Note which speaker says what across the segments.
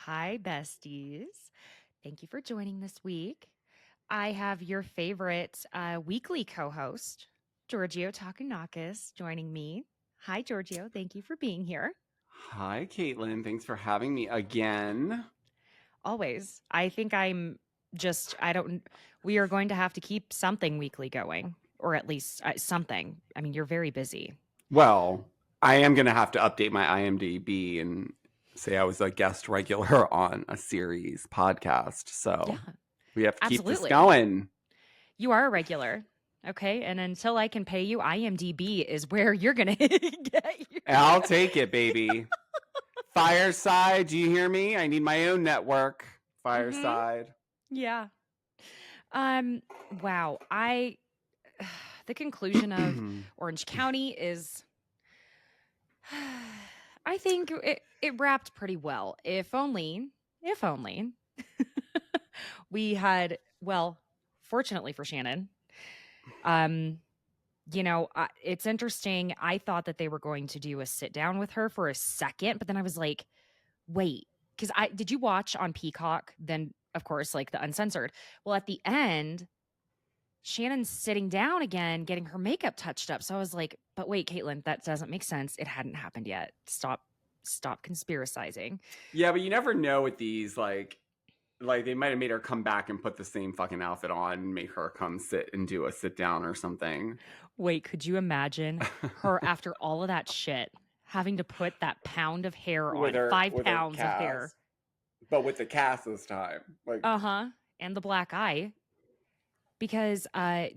Speaker 1: Hi, besties. Thank you for joining this week. I have your favorite weekly co host, Georgio Takounakis, joining me. Hi, Giorgio. Thank you for being here.
Speaker 2: Hi, Caitlin. Thanks for having me again.
Speaker 1: Always. I think I don't, we are going to have to keep something weekly going, or at least something. I mean, you're very busy.
Speaker 2: Well, I am going to have to update my IMDb and say I was a guest regular on a series podcast. So
Speaker 1: Yeah,
Speaker 2: we have to keep this
Speaker 1: absolutely.
Speaker 2: going.
Speaker 1: You are a regular. Okay. And until I can pay you, IMDb is where you're going to get
Speaker 2: I'll take it, baby. Fireside, do you hear me? I need my own network.
Speaker 1: Mm-hmm.
Speaker 2: Fireside.
Speaker 1: Yeah. Um, wow. The conclusion of Orange County is, I think it wrapped pretty well. If only we had, well, fortunately for Shannon, um, it's interesting. I thought that they were going to do a sit down with her for a second, but then I was like, wait, because did you watch on Peacock? Then, of course, like the uncensored. Well, at the end, Shannon's sitting down again, getting her makeup touched up. So I was like, but wait, Caitlin, that doesn't make sense. It hadn't happened yet. Stop conspiracizing.
Speaker 2: Yeah, but you never know with these, like they might have made her come back and put the same fucking outfit on and make her come sit and do a sit down or something.
Speaker 1: Wait, could you imagine her after all of that shit having to put that pound of hair
Speaker 2: with
Speaker 1: on,
Speaker 2: her
Speaker 1: 5 pounds of hair?
Speaker 2: cast, but with the cast this time. Like,
Speaker 1: Uh-huh. And the black eye. Because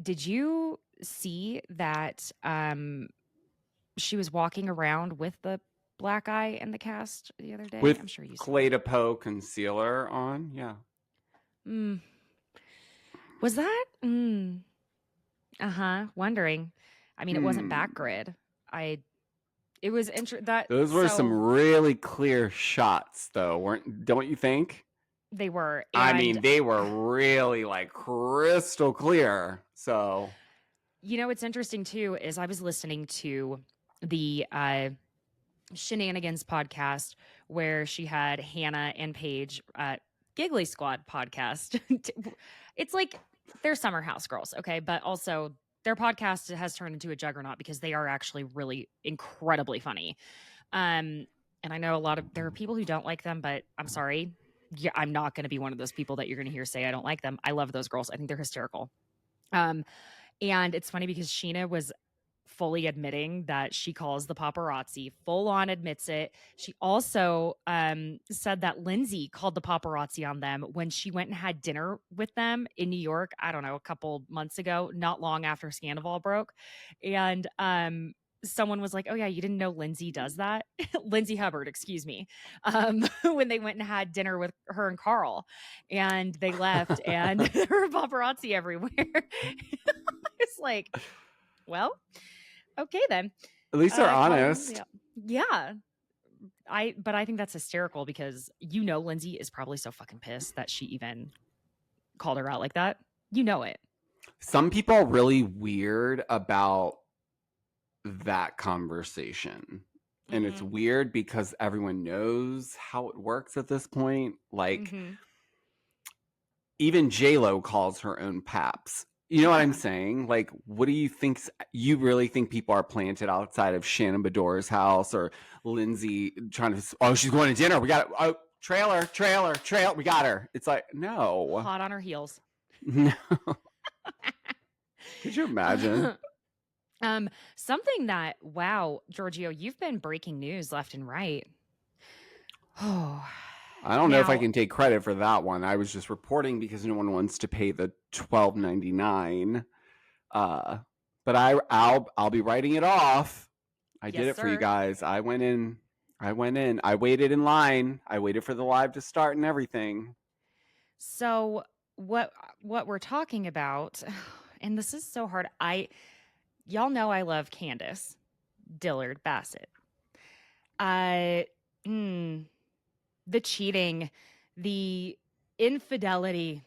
Speaker 1: did you see that she was walking around with the black eye in the cast the other day?
Speaker 2: with
Speaker 1: I'm sure you saw
Speaker 2: Clay
Speaker 1: it.
Speaker 2: to Poe concealer on. Yeah.
Speaker 1: Mm. Was that? Uh-huh. Wondering. I mean, it wasn't
Speaker 2: Hmm.
Speaker 1: back grid. It was that
Speaker 2: Those were some
Speaker 1: so
Speaker 2: really clear shots, though, weren't? Don't you think?
Speaker 1: they were.
Speaker 2: I
Speaker 1: And
Speaker 2: mean, they were really like crystal clear. So,
Speaker 1: what's interesting too is I was listening to the Shenanigans podcast where she had Hannah and Paige Giggly Squad podcast. It's like they're summer house girls, okay? But also their podcast has turned into a juggernaut because they are actually really incredibly funny. And I know there are people who don't like them, but I'm sorry. Yeah, I'm not going to be one of those people that you're going to hear say I don't like them. I love those girls. I think they're hysterical. Um, and it's funny because Sheena was fully admitting that she calls the paparazzi, full on admits it. She also said that Lindsay called the paparazzi on them when she went and had dinner with them in New York, I don't know, a couple months ago, not long after Scandival broke. And someone was like, oh yeah, you didn't know Lindsay does that? Lindsay Hubbard, excuse me. When they went and had dinner with her and Carl and they left and there were paparazzi everywhere. It's like, well, okay then.
Speaker 2: at least they're
Speaker 1: Calling Lindsay
Speaker 2: honest.
Speaker 1: out. Yeah. But I think that's hysterical because Lindsay is probably so fucking pissed that she even called her out like that. You know it.
Speaker 2: Some people are really weird about that conversation. And it's
Speaker 1: Mm-hmm.
Speaker 2: weird because everyone knows how it works at this point. Like,
Speaker 1: Mm-hmm.
Speaker 2: even J-Lo calls her own paps. You know what I'm
Speaker 1: Yeah.
Speaker 2: saying? Like, what do you think? You really think people are planted outside of Shannon Bedore's house or Lindsay trying to, oh, she's going to dinner. We got, oh, trailer. We got her. It's like, no.
Speaker 1: Hot on her heels.
Speaker 2: No. Could you imagine?
Speaker 1: Something that, wow, Giorgio, you've been breaking news left and right. Oh,
Speaker 2: I don't know if I
Speaker 1: now,
Speaker 2: can take credit for that one. I was just reporting because no one wants to pay the $12.99. Uh, but I'll be writing it off. I did
Speaker 1: yes,
Speaker 2: it for you
Speaker 1: sir.
Speaker 2: guys. I went in. I waited in line. I waited for the live to start and everything.
Speaker 1: So what we're talking about, and this is so hard. Y'all know I love Candace Dillard Bassett. Uh, mm, the cheating, the infidelity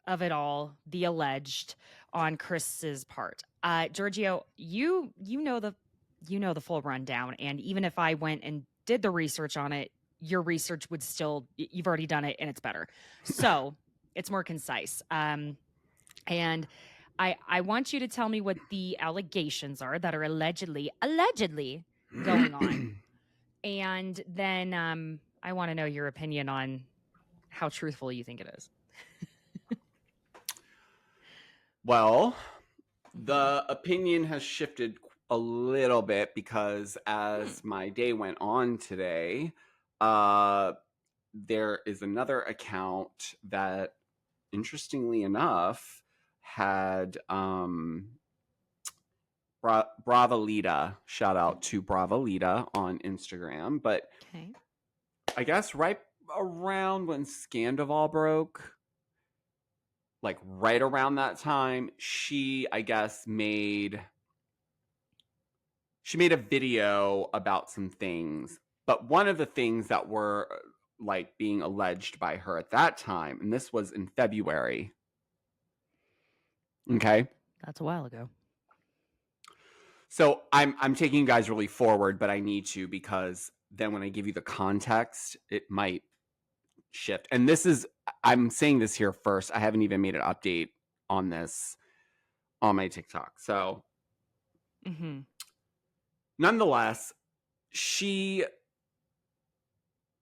Speaker 1: of it all, the alleged on Chris's part. Giorgio, you know the full rundown, and even if I went and did the research on it, your research would still, you've already done it and it's better. So it's more concise. And I want you to tell me what the allegations are that are allegedly going on. And then I want to know your opinion on how truthful you think it is.
Speaker 2: Well,
Speaker 1: Mhm.
Speaker 2: the opinion has shifted a little bit because as my day went on today, there is another account that, interestingly enough, had Bravalita. Shout out to Bravalita on Instagram. But
Speaker 1: Okay.
Speaker 2: I guess right around when Scandival broke, like right around that time, she, I guess, made a video about some things. But one of the things that were like being alleged by her at that time, and this was in February. Okay.
Speaker 1: That's a while ago.
Speaker 2: So I'm taking you guys really forward, but I need to, because then when I give you the context, it might shift. And this is, I'm saying this here first. I haven't even made an update on this on my TikTok. So nonetheless, she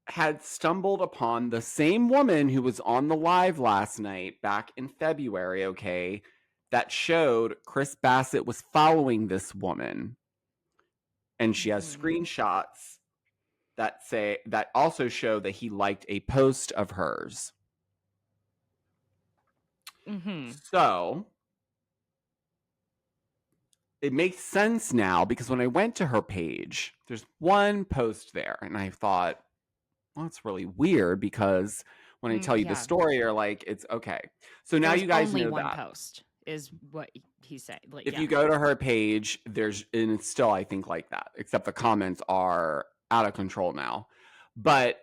Speaker 2: had stumbled upon the same woman who was on the live last night back in February, okay, that showed Chris Bassett was following this woman. And she has screenshots that also show that he liked a post of hers. So it makes sense now, because when I went to her page, there's one post there, and I thought, well, it's really weird, because when I tell you the story, you're like, it's okay. So now you guys
Speaker 1: only
Speaker 2: know
Speaker 1: one
Speaker 2: that.
Speaker 1: post is what he said. Like,
Speaker 2: If you go to her page, and it's still, I think, like that, except the comments are out of control now. But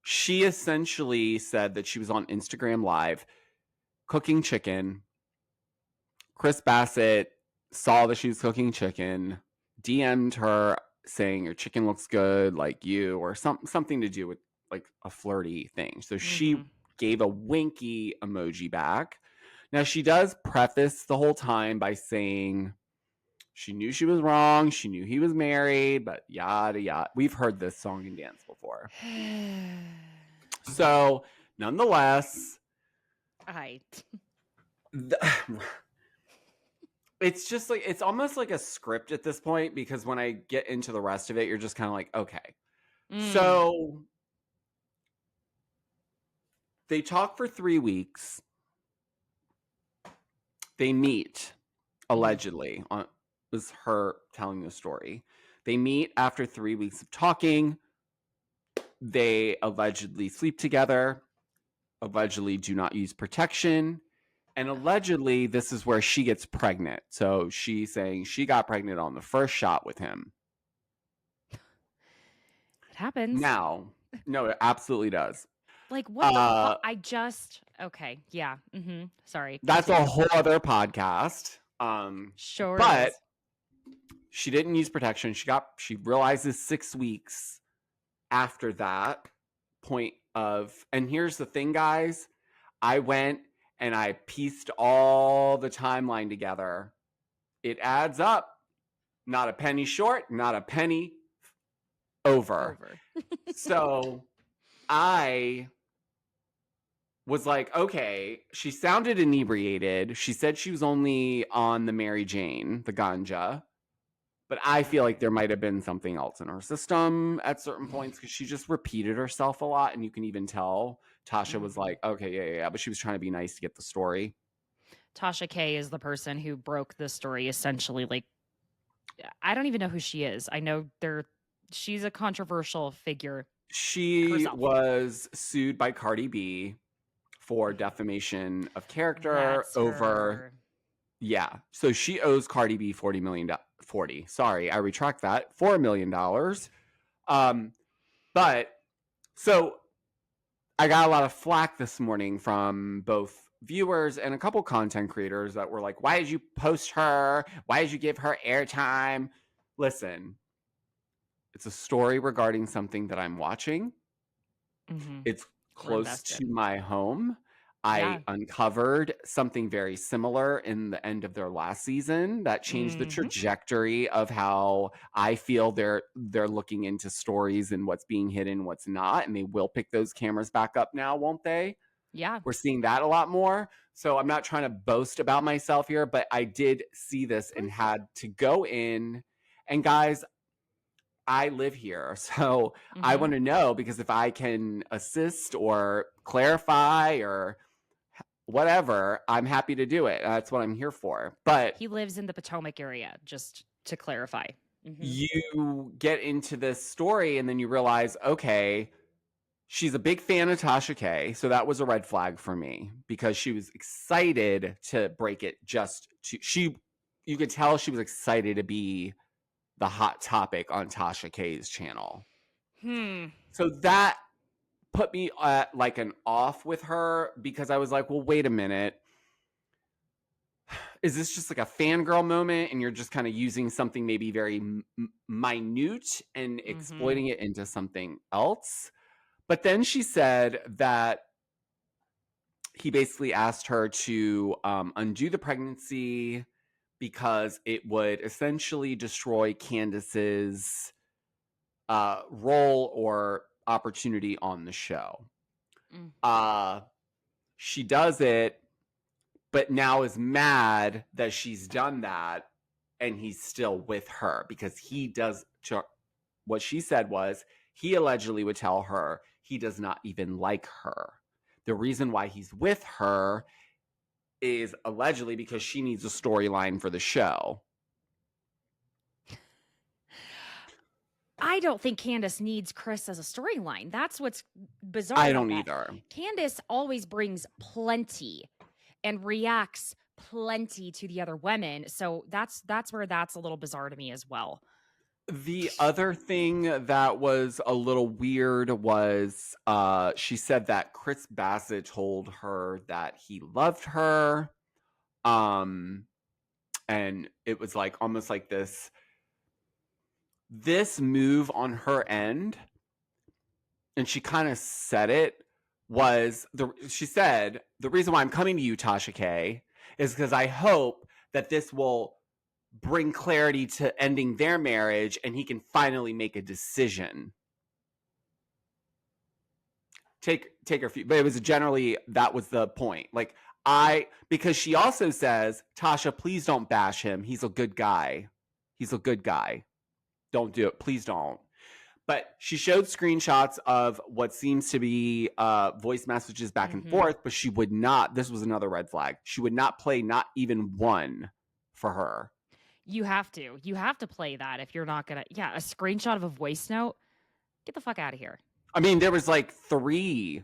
Speaker 2: she essentially said that she was on Instagram Live cooking chicken. Chris Bassett saw that she was cooking chicken, DM'd her saying your chicken looks good, like you, or something to do with like a flirty thing. So she gave a winky emoji back. Now, she does preface the whole time by saying she knew she was wrong, she knew he was married, but yada yada. We've heard this song and dance before. So nonetheless, it's just like, it's almost like a script at this point, because when I get into the rest of it, you're just kind of like, okay. So they talk for 3 weeks. They meet, allegedly, on was her telling the story. They meet after 3 weeks of talking. They allegedly sleep together, allegedly do not use protection, and allegedly this is where she gets pregnant. So she's saying she got pregnant on the first shot with him.
Speaker 1: It happens.
Speaker 2: Now, no, it absolutely does.
Speaker 1: Like, what the fuck? Okay. Yeah. Sorry.
Speaker 2: That's
Speaker 1: Continue.
Speaker 2: a whole other podcast.
Speaker 1: Sure
Speaker 2: but
Speaker 1: is.
Speaker 2: she didn't use protection. She realizes 6 weeks after that point of, and here's the thing, guys, I went and I pieced all the timeline together. It adds up. Not a penny short, not a penny over. So I was like, okay, she sounded inebriated. She said she was only on the Mary Jane, the ganja. But I feel like there might have been something else in her system at certain points, because she just repeated herself a lot. And you can even tell Tasha was like, okay, yeah. But she was trying to be nice to get the story.
Speaker 1: Tasha K is the person who broke the story, essentially. Like, I don't even know who she is. I know she's a controversial figure.
Speaker 2: She was sued by Cardi B for defamation of character over. Yeah. So she owes Cardi B $40 million. Sorry, I retract that. $4 million. But so I got a lot of flack this morning from both viewers and a couple content creators that were like, why did you post her? Why did you give her airtime? Listen, It's a story regarding something that I'm watching.
Speaker 1: Mm-hmm.
Speaker 2: It's
Speaker 1: We're
Speaker 2: close to
Speaker 1: invested.
Speaker 2: my home. I
Speaker 1: Yeah.
Speaker 2: uncovered something very similar in the end of their last season that changed the
Speaker 1: Mm-hmm.
Speaker 2: trajectory of how I feel they're looking into stories and what's being hidden, what's not, and they will pick those cameras back up now, won't they?
Speaker 1: Yeah.
Speaker 2: We're seeing that a lot more. So I'm not trying to boast about myself here, but I did see this and
Speaker 1: Please.
Speaker 2: had to go in. And guys, I live here. So I
Speaker 1: Mm-hmm.
Speaker 2: want to know, because if I can assist or clarify or whatever, I'm happy to do it. That's what I'm here for. But
Speaker 1: He lives in the Potomac area, just to clarify. Mm-hmm.
Speaker 2: you get into this story and then you realize, okay, she's a big fan of Tasha K. So that was a red flag for me because she was excited to break it you could tell she was excited to be the hot topic on Tasha K's channel.
Speaker 1: Hmm.
Speaker 2: So that put me at like an off with her because I was like, well, wait a minute. Is this just like a fangirl moment and you're just kind of using something maybe very minute and
Speaker 1: Mm-hmm.
Speaker 2: exploiting it into something else? But then she said that he basically asked her to undo the pregnancy because it would essentially destroy Candace's role or opportunity on the show.
Speaker 1: Mm.
Speaker 2: Uh, she does it, but now is mad that she's done that and he's still with her because he does. What she said was he allegedly would tell her he does not even like her. The reason why he's with her is allegedly because she needs a storyline for the show.
Speaker 1: I don't think Candace needs Chris as a storyline. That's what's bizarre
Speaker 2: I
Speaker 1: about
Speaker 2: don't
Speaker 1: that.
Speaker 2: either.
Speaker 1: Candace always brings plenty and reacts plenty to the other women. So that's where that's a little bizarre to me as well.
Speaker 2: The other thing that was a little weird was she said that Chris Bassett told her that he loved her. Um and it was like almost like this move on her end, and she kind of said it, she said the reason why I'm coming to you, Tasha K, is because I hope that this will bring clarity to ending their marriage and he can finally make a decision. Take her feet, but it was generally that was the point. Like because she also says, Tasha, please don't bash him. He's a good guy. He's a good guy. Don't do it. Please don't. But she showed screenshots of what seems to be voice messages back and
Speaker 1: Mm-hmm.
Speaker 2: forth, but she would not. This was another red flag. She would not play not even one for her.
Speaker 1: You have to. You have to play that if you're not gonna. Yeah, a screenshot of a voice note. Get the fuck out of here.
Speaker 2: I mean, there was like 3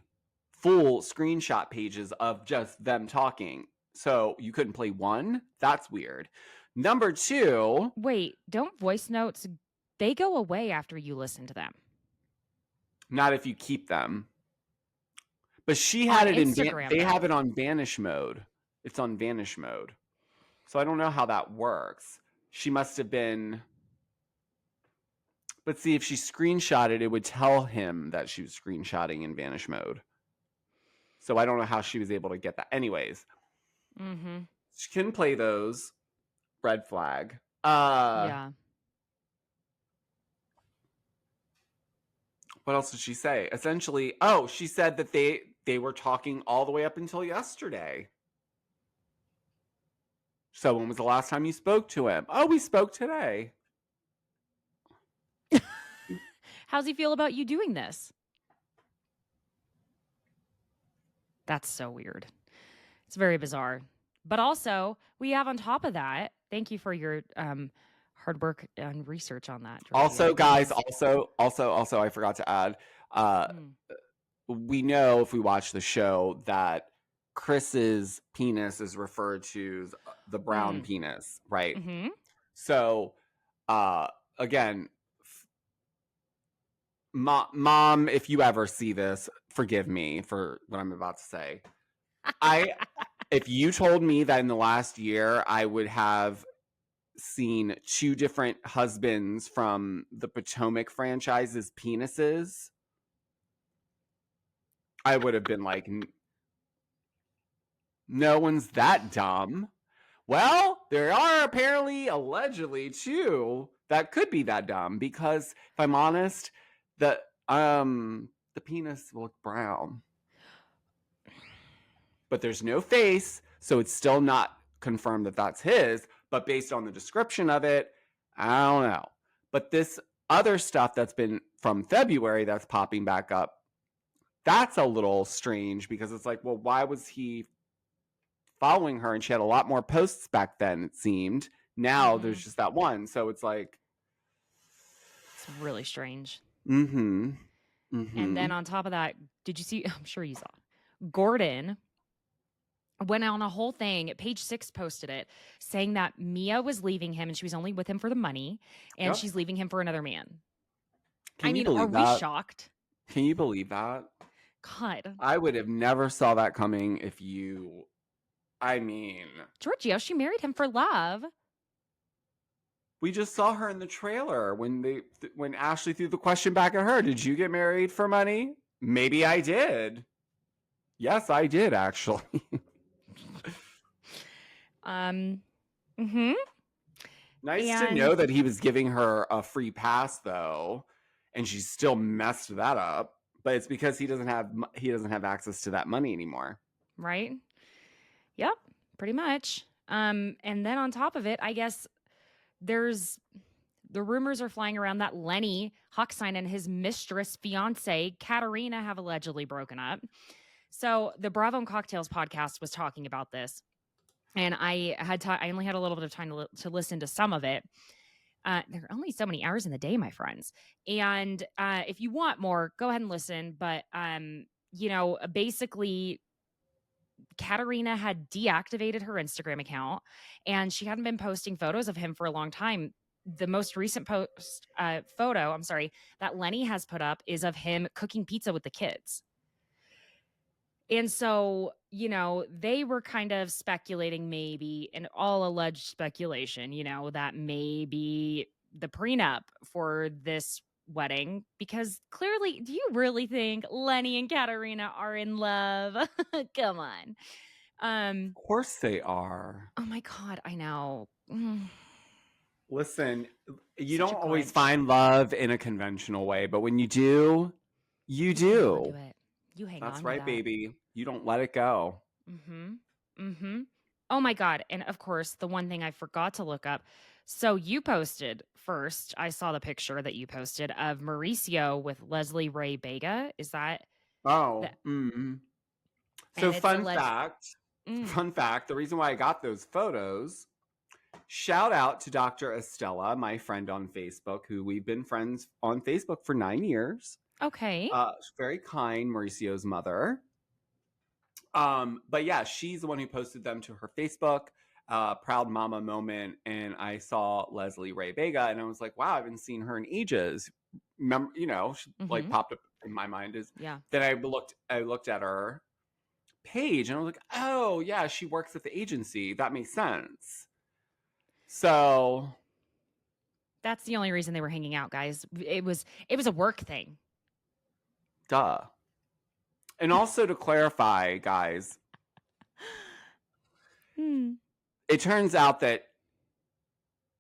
Speaker 2: full screenshot pages of just them talking. So you couldn't play one? That's weird. Number 2,
Speaker 1: Wait, don't voice notes? They go away after you listen to them
Speaker 2: not if you keep them. But she
Speaker 1: on
Speaker 2: had it
Speaker 1: Instagram,
Speaker 2: they have
Speaker 1: though.
Speaker 2: it on vanish mode. It's on vanish mode. So I don't know how that works. She must have been. But see, if she screenshotted, it would tell him that she was screenshotting in vanish mode. So I don't know how she was able to get that. Anyways,
Speaker 1: Mm-hmm.
Speaker 2: she can play those. Red flag.
Speaker 1: Yeah.
Speaker 2: What else did she say? Essentially, she said that they were talking all the way up until yesterday. So when was the last time you spoke to him? Oh, we spoke today.
Speaker 1: How's he feel about you doing this? That's so weird. It's very bizarre. But also, we have on top of that, thank you for your hard work and research on that, Georgio.
Speaker 2: Also, guys,
Speaker 1: Because
Speaker 2: also, I forgot to add,
Speaker 1: mm,
Speaker 2: we know if we watch the show that Chris's penis is referred to as the brown
Speaker 1: mm,
Speaker 2: penis, right?
Speaker 1: mm-hmm.
Speaker 2: So, uh, again, mom, if you ever see this, forgive me for what I'm about to say. If you told me that in the last year I would have seen two different husbands from the Potomac franchise's penises, I would have been like, no one's that dumb. Well, there are apparently, allegedly, two that could be that dumb because, if I'm honest, the penis will look brown, but there's no face, so it's still not confirmed that that's his. But based on the description of it, I don't know. But this other stuff that's been from February that's popping back up, that's a little strange because it's like, well, why was he following her? And she had a lot more posts back then, it seemed. Now there's just that one. So it's like,
Speaker 1: it's really strange.
Speaker 2: Mm-hmm.
Speaker 1: And then on top of that, did you see? I'm sure you saw. Gordon went on a whole thing. Page 6 posted it, saying that Mia was leaving him and she was only with him for the money, and she's leaving him for another man.
Speaker 2: Can you believe
Speaker 1: are
Speaker 2: that?
Speaker 1: we shocked?
Speaker 2: Can you believe that?
Speaker 1: God.
Speaker 2: I would have never saw that coming if you... I mean...
Speaker 1: Georgio, she married him for love.
Speaker 2: We just saw her in the trailer when Ashley threw the question back at her. Did you get married for money? Maybe I did. Yes, I did, actually. Nice to know that he was giving her a free pass, though, and she still messed that up. But it's because he doesn't have access to that money anymore.
Speaker 1: Right? Yep, pretty much. And then on top of it, I guess there's the rumors are flying around that Lenny Hochstein and his mistress, fiance, Katerina, have allegedly broken up. So the Bravo and Cocktails podcast was talking about this, and I only had a little bit of time to listen to some of it. There are only so many hours in the day, my friends. And if you want more, go ahead and listen. But basically, Katerina had deactivated her Instagram account, and she hadn't been posting photos of him for a long time. The most recent photo that Lenny has put up is of him cooking pizza with the kids. And so, they were kind of speculating, maybe, and all alleged speculation, that maybe the prenup for this wedding, because clearly, do you really think Lenny and Katerina are in love? Come on.
Speaker 2: Of course they are.
Speaker 1: Oh my God, I know.
Speaker 2: Listen, you don't always find love in a conventional way, but when you do, you do.
Speaker 1: You hang
Speaker 2: on. That's
Speaker 1: on
Speaker 2: right,
Speaker 1: to that.
Speaker 2: baby. You don't let it go.
Speaker 1: Oh my God. And of course, the one thing I forgot to look up. So you posted first, I saw the picture that you posted of Mauricio with Leslie Ray Vega. Is that?
Speaker 2: So fun fact, the reason why I got those photos, shout out to Dr. Estella, my friend on Facebook, who we've been friends on Facebook for 9 years.
Speaker 1: Okay.
Speaker 2: Very kind, Mauricio's mother. But yeah, she's the one who posted them to her Facebook, proud mama moment. And I saw Leslie Ray Vega and I was like, wow, I haven't seen her in ages. Remember, she like popped up in my mind then I looked at her page and I was like, oh yeah, she works at the agency. That makes sense. So
Speaker 1: that's the only reason they were hanging out, guys. It was a work thing.
Speaker 2: Duh. And also to clarify, guys, it turns out that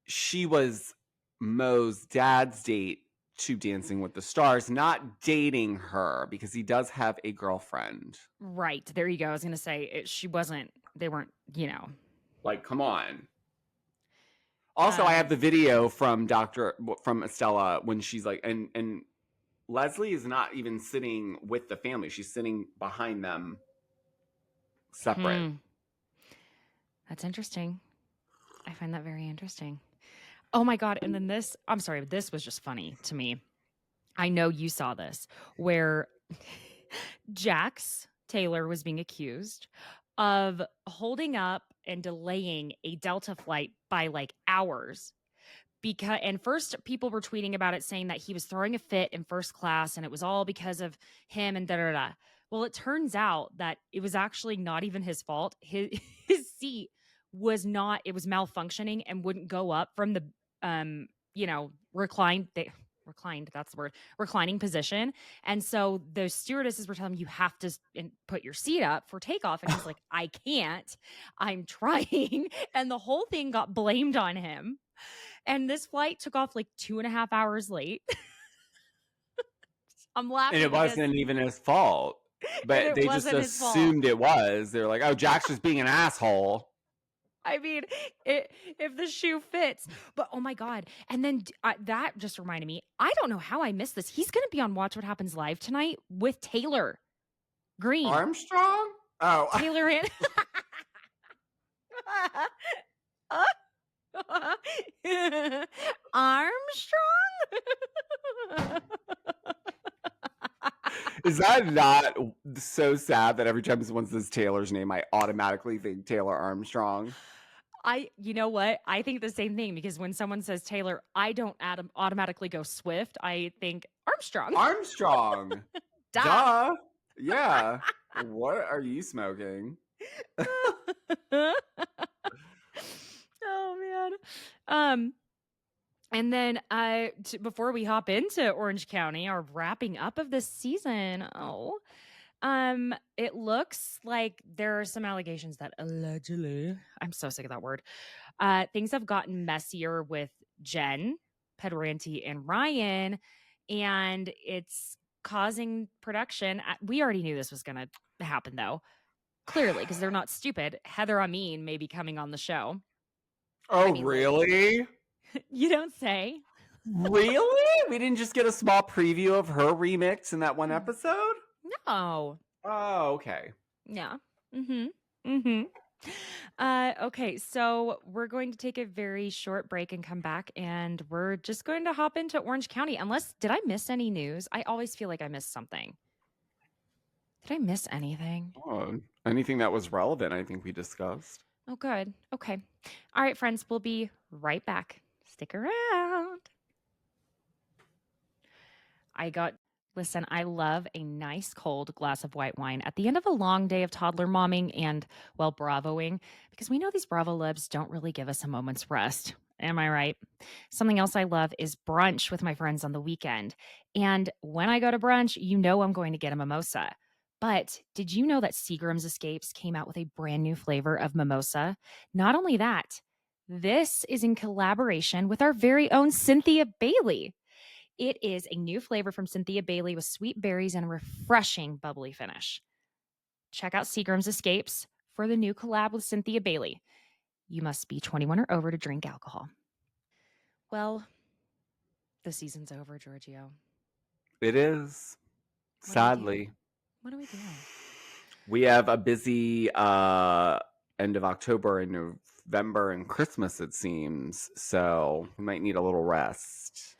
Speaker 2: she was Mo's dad's date to Dancing with the Stars, not dating her, because he does have a girlfriend.
Speaker 1: Right. There you go. I was going to say, they weren't,
Speaker 2: Like, come on. Also, I have the video from Estella when she's like, and Leslie is not even sitting with the family. She's sitting behind them separate.
Speaker 1: That's interesting. I find that very interesting. Oh my God. And then this was just funny to me. I know you saw this, where Jax Taylor was being accused of holding up and delaying a Delta flight by like hours. And first people were tweeting about it, saying that he was throwing a fit in first class and it was all because of him and Well, it turns out that it was actually not even his fault. His seat was malfunctioning and wouldn't go up from the reclined, that's the word, reclining position. And so those stewardesses were telling him, you have to put your seat up for takeoff. And he's like, I can't, I'm trying. And the whole thing got blamed on him. And this flight took off like 2.5 hours late. I'm laughing.
Speaker 2: And it wasn't even his fault. But they just assumed it was. They're like, oh, Jack's just being an asshole.
Speaker 1: I mean, if the shoe fits. But oh my God. And then that just reminded me, I don't know how I missed this. He's going to be on Watch What Happens Live tonight with Taylor Green.
Speaker 2: Armstrong? Oh.
Speaker 1: Taylor and Armstrong?
Speaker 2: Is that not so sad that every time someone says Taylor's name, I automatically think Taylor Armstrong?
Speaker 1: You know what? I think the same thing, because when someone says Taylor, I don't automatically go Swift. I think Armstrong.
Speaker 2: Armstrong. Duh. Yeah. What are you smoking?
Speaker 1: Oh man. And then before we hop into Orange County, our wrapping up of this season, it looks like there are some allegations that allegedly, I'm so sick of that word, things have gotten messier with Jen, Pedoranti, and Ryan, and it's causing production. We already knew this was going to happen, though, clearly, because they're not stupid. Heather Amin may be coming on the show.
Speaker 2: Oh, really?
Speaker 1: You don't say.
Speaker 2: Really? We didn't just get a small preview of her remix in that one episode?
Speaker 1: No.
Speaker 2: Oh, okay.
Speaker 1: Yeah. Okay, so we're going to take a very short break and come back, and we're just going to hop into Orange County. Did I miss any news? I always feel like I missed something. Did I miss anything?
Speaker 2: Oh, anything that was relevant, I think we discussed.
Speaker 1: Oh, good. Okay. All right, friends, we'll be right back. Stick around. Listen, I love a nice cold glass of white wine at the end of a long day of toddler momming and, well, bravoing, because we know these Bravo libs don't really give us a moment's rest. Am I right? Something else I love is brunch with my friends on the weekend. And when I go to brunch, you know I'm going to get a mimosa. But did you know that Seagram's Escapes came out with a brand new flavor of mimosa? Not only that, this is in collaboration with our very own Cynthia Bailey. It is a new flavor from Cynthia Bailey with sweet berries and a refreshing bubbly finish. Check out Seagram's Escapes for the new collab with Cynthia Bailey. You must be 21 or over to drink alcohol. Well, the season's over, Georgio.
Speaker 2: It is. Sadly.
Speaker 1: What do we do?
Speaker 2: We have a busy end of October and November and Christmas, it seems. So we might need a little rest.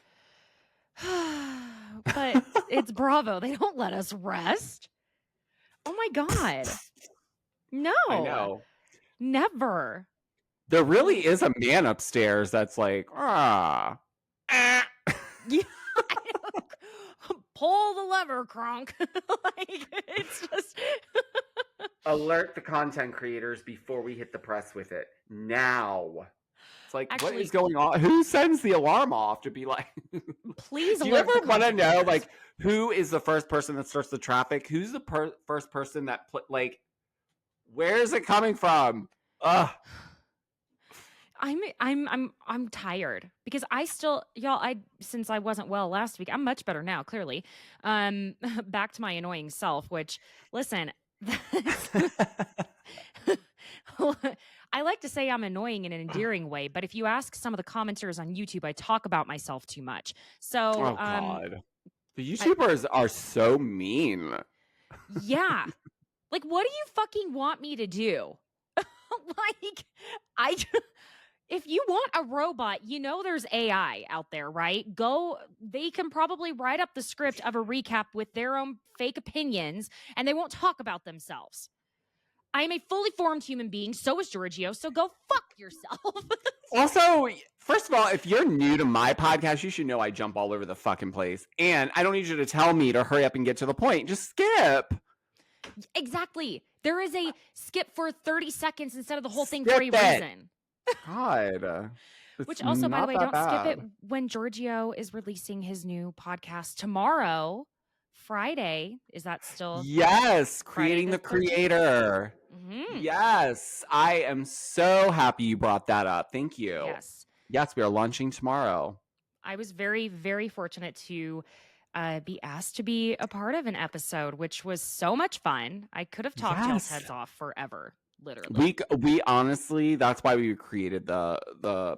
Speaker 1: But it's Bravo. They don't let us rest. Oh my God. No.
Speaker 2: I know.
Speaker 1: Never.
Speaker 2: There really is a man upstairs that's like, Yeah.
Speaker 1: Pull the lever, Kronk. It's just
Speaker 2: alert the content creators before we hit the press with it. Now. It's like, what is going on? Who sends the alarm off to be like,
Speaker 1: please
Speaker 2: do you ever want to know, like, who is the first person that starts the traffic? Who's the first person that, where is it coming from? Ugh.
Speaker 1: I'm tired because since I wasn't well last week, I'm much better now, clearly. Back to my annoying self, which, listen, I like to say I'm annoying in an endearing way, but if you ask some of the commenters on YouTube, I talk about myself too much. So,
Speaker 2: oh God, the YouTubers are so mean.
Speaker 1: Yeah. Like, what do you fucking want me to do? If you want a robot, you know there's AI out there, right? They can probably write up the script of a recap with their own fake opinions, and they won't talk about themselves. I am a fully formed human being, so is Georgio, so go fuck yourself.
Speaker 2: Also, first of all, if you're new to my podcast, you should know I jump all over the fucking place. And I don't need you to tell me to hurry up and get to the point. Just skip.
Speaker 1: Exactly. There is a skip for 30 seconds instead of the whole thing
Speaker 2: Skip
Speaker 1: for a
Speaker 2: it.
Speaker 1: reason.
Speaker 2: God.
Speaker 1: Which
Speaker 2: It's
Speaker 1: also, by the
Speaker 2: not
Speaker 1: way,
Speaker 2: that
Speaker 1: don't skip it
Speaker 2: bad.
Speaker 1: when Giorgio is releasing his new podcast tomorrow, Friday. Is that still
Speaker 2: Yes,
Speaker 1: Friday
Speaker 2: creating
Speaker 1: the
Speaker 2: the
Speaker 1: 13th?
Speaker 2: creator.
Speaker 1: Mm-hmm.
Speaker 2: Yes, I am so happy you brought that up. Thank you.
Speaker 1: Yes.
Speaker 2: Yes, we are launching tomorrow.
Speaker 1: I was very, very fortunate to be asked to be a part of an episode, which was so much fun. I could have talked y'all's
Speaker 2: Yes.
Speaker 1: heads off forever, literally.
Speaker 2: We honestly, that's why we created the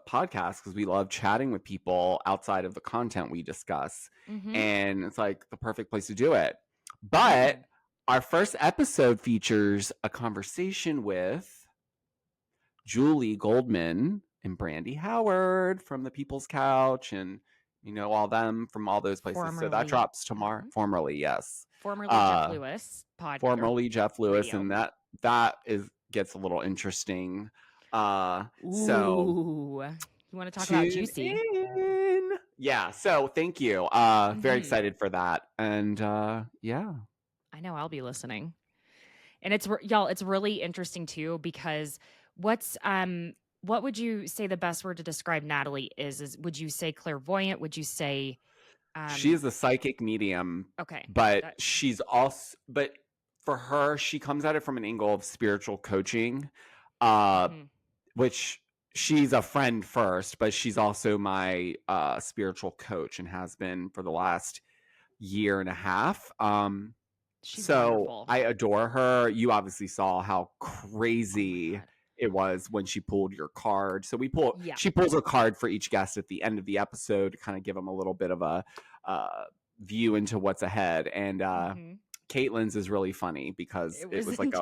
Speaker 2: podcast, because we love chatting with people outside of the content we discuss.
Speaker 1: Mm-hmm.
Speaker 2: And it's like the perfect place to do it.
Speaker 1: Yeah.
Speaker 2: But our first episode features a conversation with Julie Goldman and Brandy Howard from the People's Couch, and all them from all those places. So that drops tomorrow. Formerly, yes.
Speaker 1: Formerly Jeff Lewis podcast.
Speaker 2: Formerly Jeff Lewis,
Speaker 1: radio.
Speaker 2: and that gets a little interesting. So
Speaker 1: you want to talk about Juicy?
Speaker 2: Yeah. So thank you. Very excited for that, and yeah.
Speaker 1: I know I'll be listening, and it's y'all. It's really interesting too, because what would you say the best word to describe Natalie is would you say clairvoyant? Would you say
Speaker 2: she is a psychic medium?
Speaker 1: Okay,
Speaker 2: but she's also, but for her, she comes at it from an angle of spiritual coaching, which she's a friend first, but she's also my spiritual coach and has been for the last year and a half.
Speaker 1: She's
Speaker 2: so
Speaker 1: wonderful.
Speaker 2: I adore her. You obviously saw how crazy it was when she pulled your card. So she pulls a card for each guest at the end of the episode to kind of give them a little bit of a view into what's ahead. And Caitlin's is really funny because it was like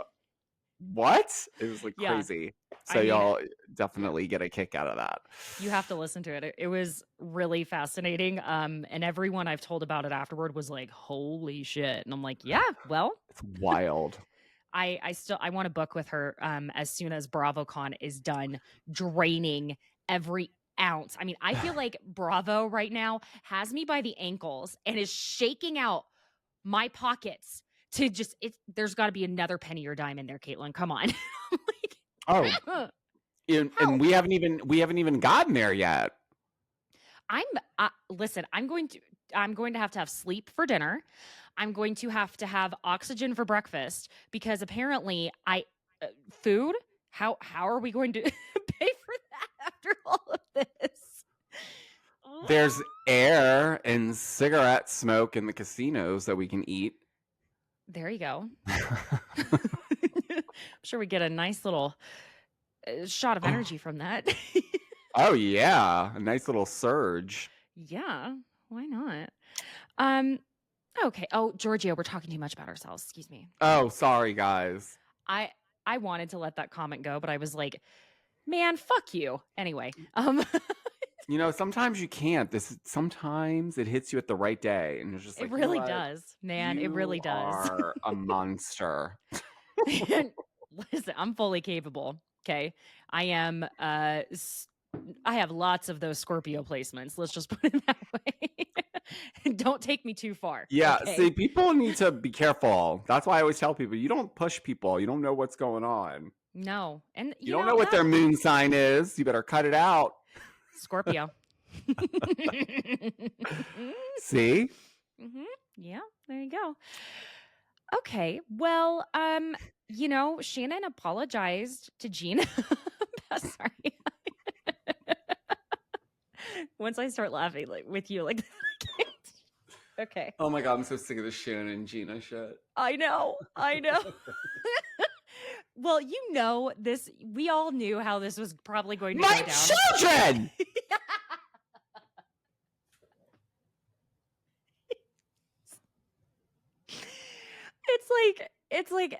Speaker 2: it was like crazy. So y'all definitely get a kick out of that.
Speaker 1: You have to listen to it. It was really fascinating. And everyone I've told about it afterward was like, holy shit. And I'm like, yeah, well,
Speaker 2: it's wild.
Speaker 1: I want to book with her as soon as BravoCon is done draining every ounce. I mean, I feel like Bravo right now has me by the ankles and is shaking out my pockets to just there's got to be another penny or dime in there, Caitlin. Come on.
Speaker 2: And we haven't even gotten there yet.
Speaker 1: Listen, I'm going to have sleep for dinner. I'm going to have oxygen for breakfast, because apparently food, how are we going to pay for that after all of this?
Speaker 2: There's air and cigarette smoke in the casinos that we can eat.
Speaker 1: There you go. I'm sure we get a nice little shot of energy from that.
Speaker 2: Oh yeah, a nice little surge.
Speaker 1: Yeah, why not? Okay. Oh, Giorgio, we're talking too much about ourselves. Excuse me.
Speaker 2: Oh, sorry, guys.
Speaker 1: I wanted to let that comment go, but I was like, man, fuck you. Anyway.
Speaker 2: Sometimes you can't. Sometimes it hits you at the right day, and you're just like,
Speaker 1: it really does, man. It really does.
Speaker 2: You are a monster.
Speaker 1: Listen, I'm fully capable. Okay, I am. I have lots of those Scorpio placements. Let's just put it that way. Don't take me too far.
Speaker 2: Yeah,
Speaker 1: okay?
Speaker 2: See, people need to be careful. That's why I always tell people, you don't push people. You don't know what's going on.
Speaker 1: No, and
Speaker 2: you don't know what their moon sign is. You better cut it out.
Speaker 1: Scorpio.
Speaker 2: See?
Speaker 1: Yeah, there you go. Okay, well, Shannon apologized to Gina. Sorry. Once I start laughing with you, okay.
Speaker 2: Oh my God, I'm so sick of this Shannon and Gina shit.
Speaker 1: I know. Well, this. We all knew how this was probably going to go down.
Speaker 2: My children.
Speaker 1: It's like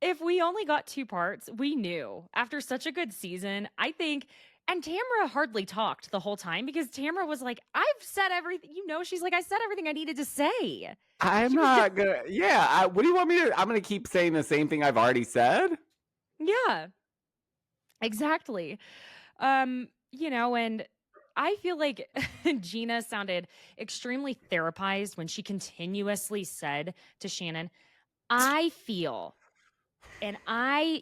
Speaker 1: if we only got 2 parts, we knew after such a good season, I think. And Tamara hardly talked the whole time, because Tamara was like, I've said everything. She's like, I said everything I needed to say.
Speaker 2: I'm not gonna. Yeah. What do you want me to? I'm gonna keep saying the same thing I've already said.
Speaker 1: Yeah. Exactly. And I feel like Gina sounded extremely therapized when she continuously said to Shannon, I feel And I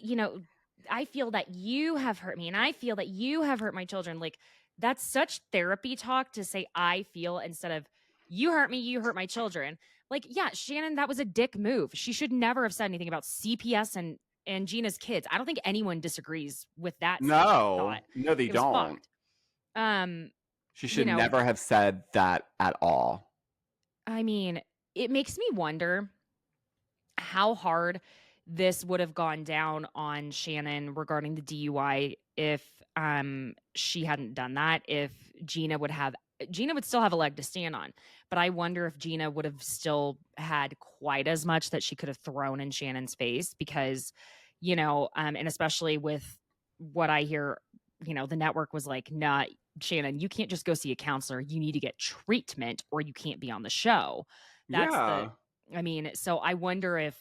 Speaker 1: feel that you have hurt me and I feel that you have hurt my children. Like, that's such therapy talk to say I feel instead of you hurt me, you hurt my children. Like, yeah, Shannon, that was a dick move. She should never have said anything about CPS and Gina's kids. I don't think anyone disagrees with that thought.
Speaker 2: No, they
Speaker 1: It was
Speaker 2: don't.
Speaker 1: fucked. Um,
Speaker 2: She
Speaker 1: you
Speaker 2: should
Speaker 1: know,
Speaker 2: never have said that at all.
Speaker 1: I mean, it makes me wonder how hard this would have gone down on Shannon regarding the DUI if she hadn't done that, if Gina would still have a leg to stand on. But I wonder if Gina would have still had quite as much that she could have thrown in Shannon's face because, and especially with what I hear, the network was like, nah, Shannon, you can't just go see a counselor. You need to get treatment or you can't be on the show.
Speaker 2: Yeah.
Speaker 1: So I wonder if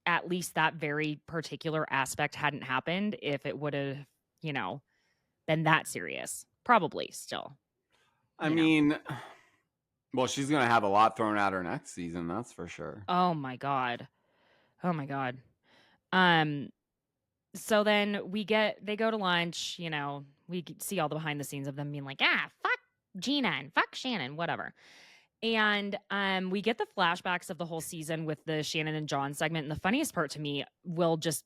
Speaker 1: at least that very particular aspect hadn't happened, if it would have, been that serious. Probably still.
Speaker 2: I mean, well, she's going to have a lot thrown at her next season, that's for sure.
Speaker 1: Oh my God. Oh my God. So then they go to lunch, we see all the behind the scenes of them being like, fuck Gina and fuck Shannon, whatever. And we get the flashbacks of the whole season with the Shannon and John segment. And the funniest part to me will just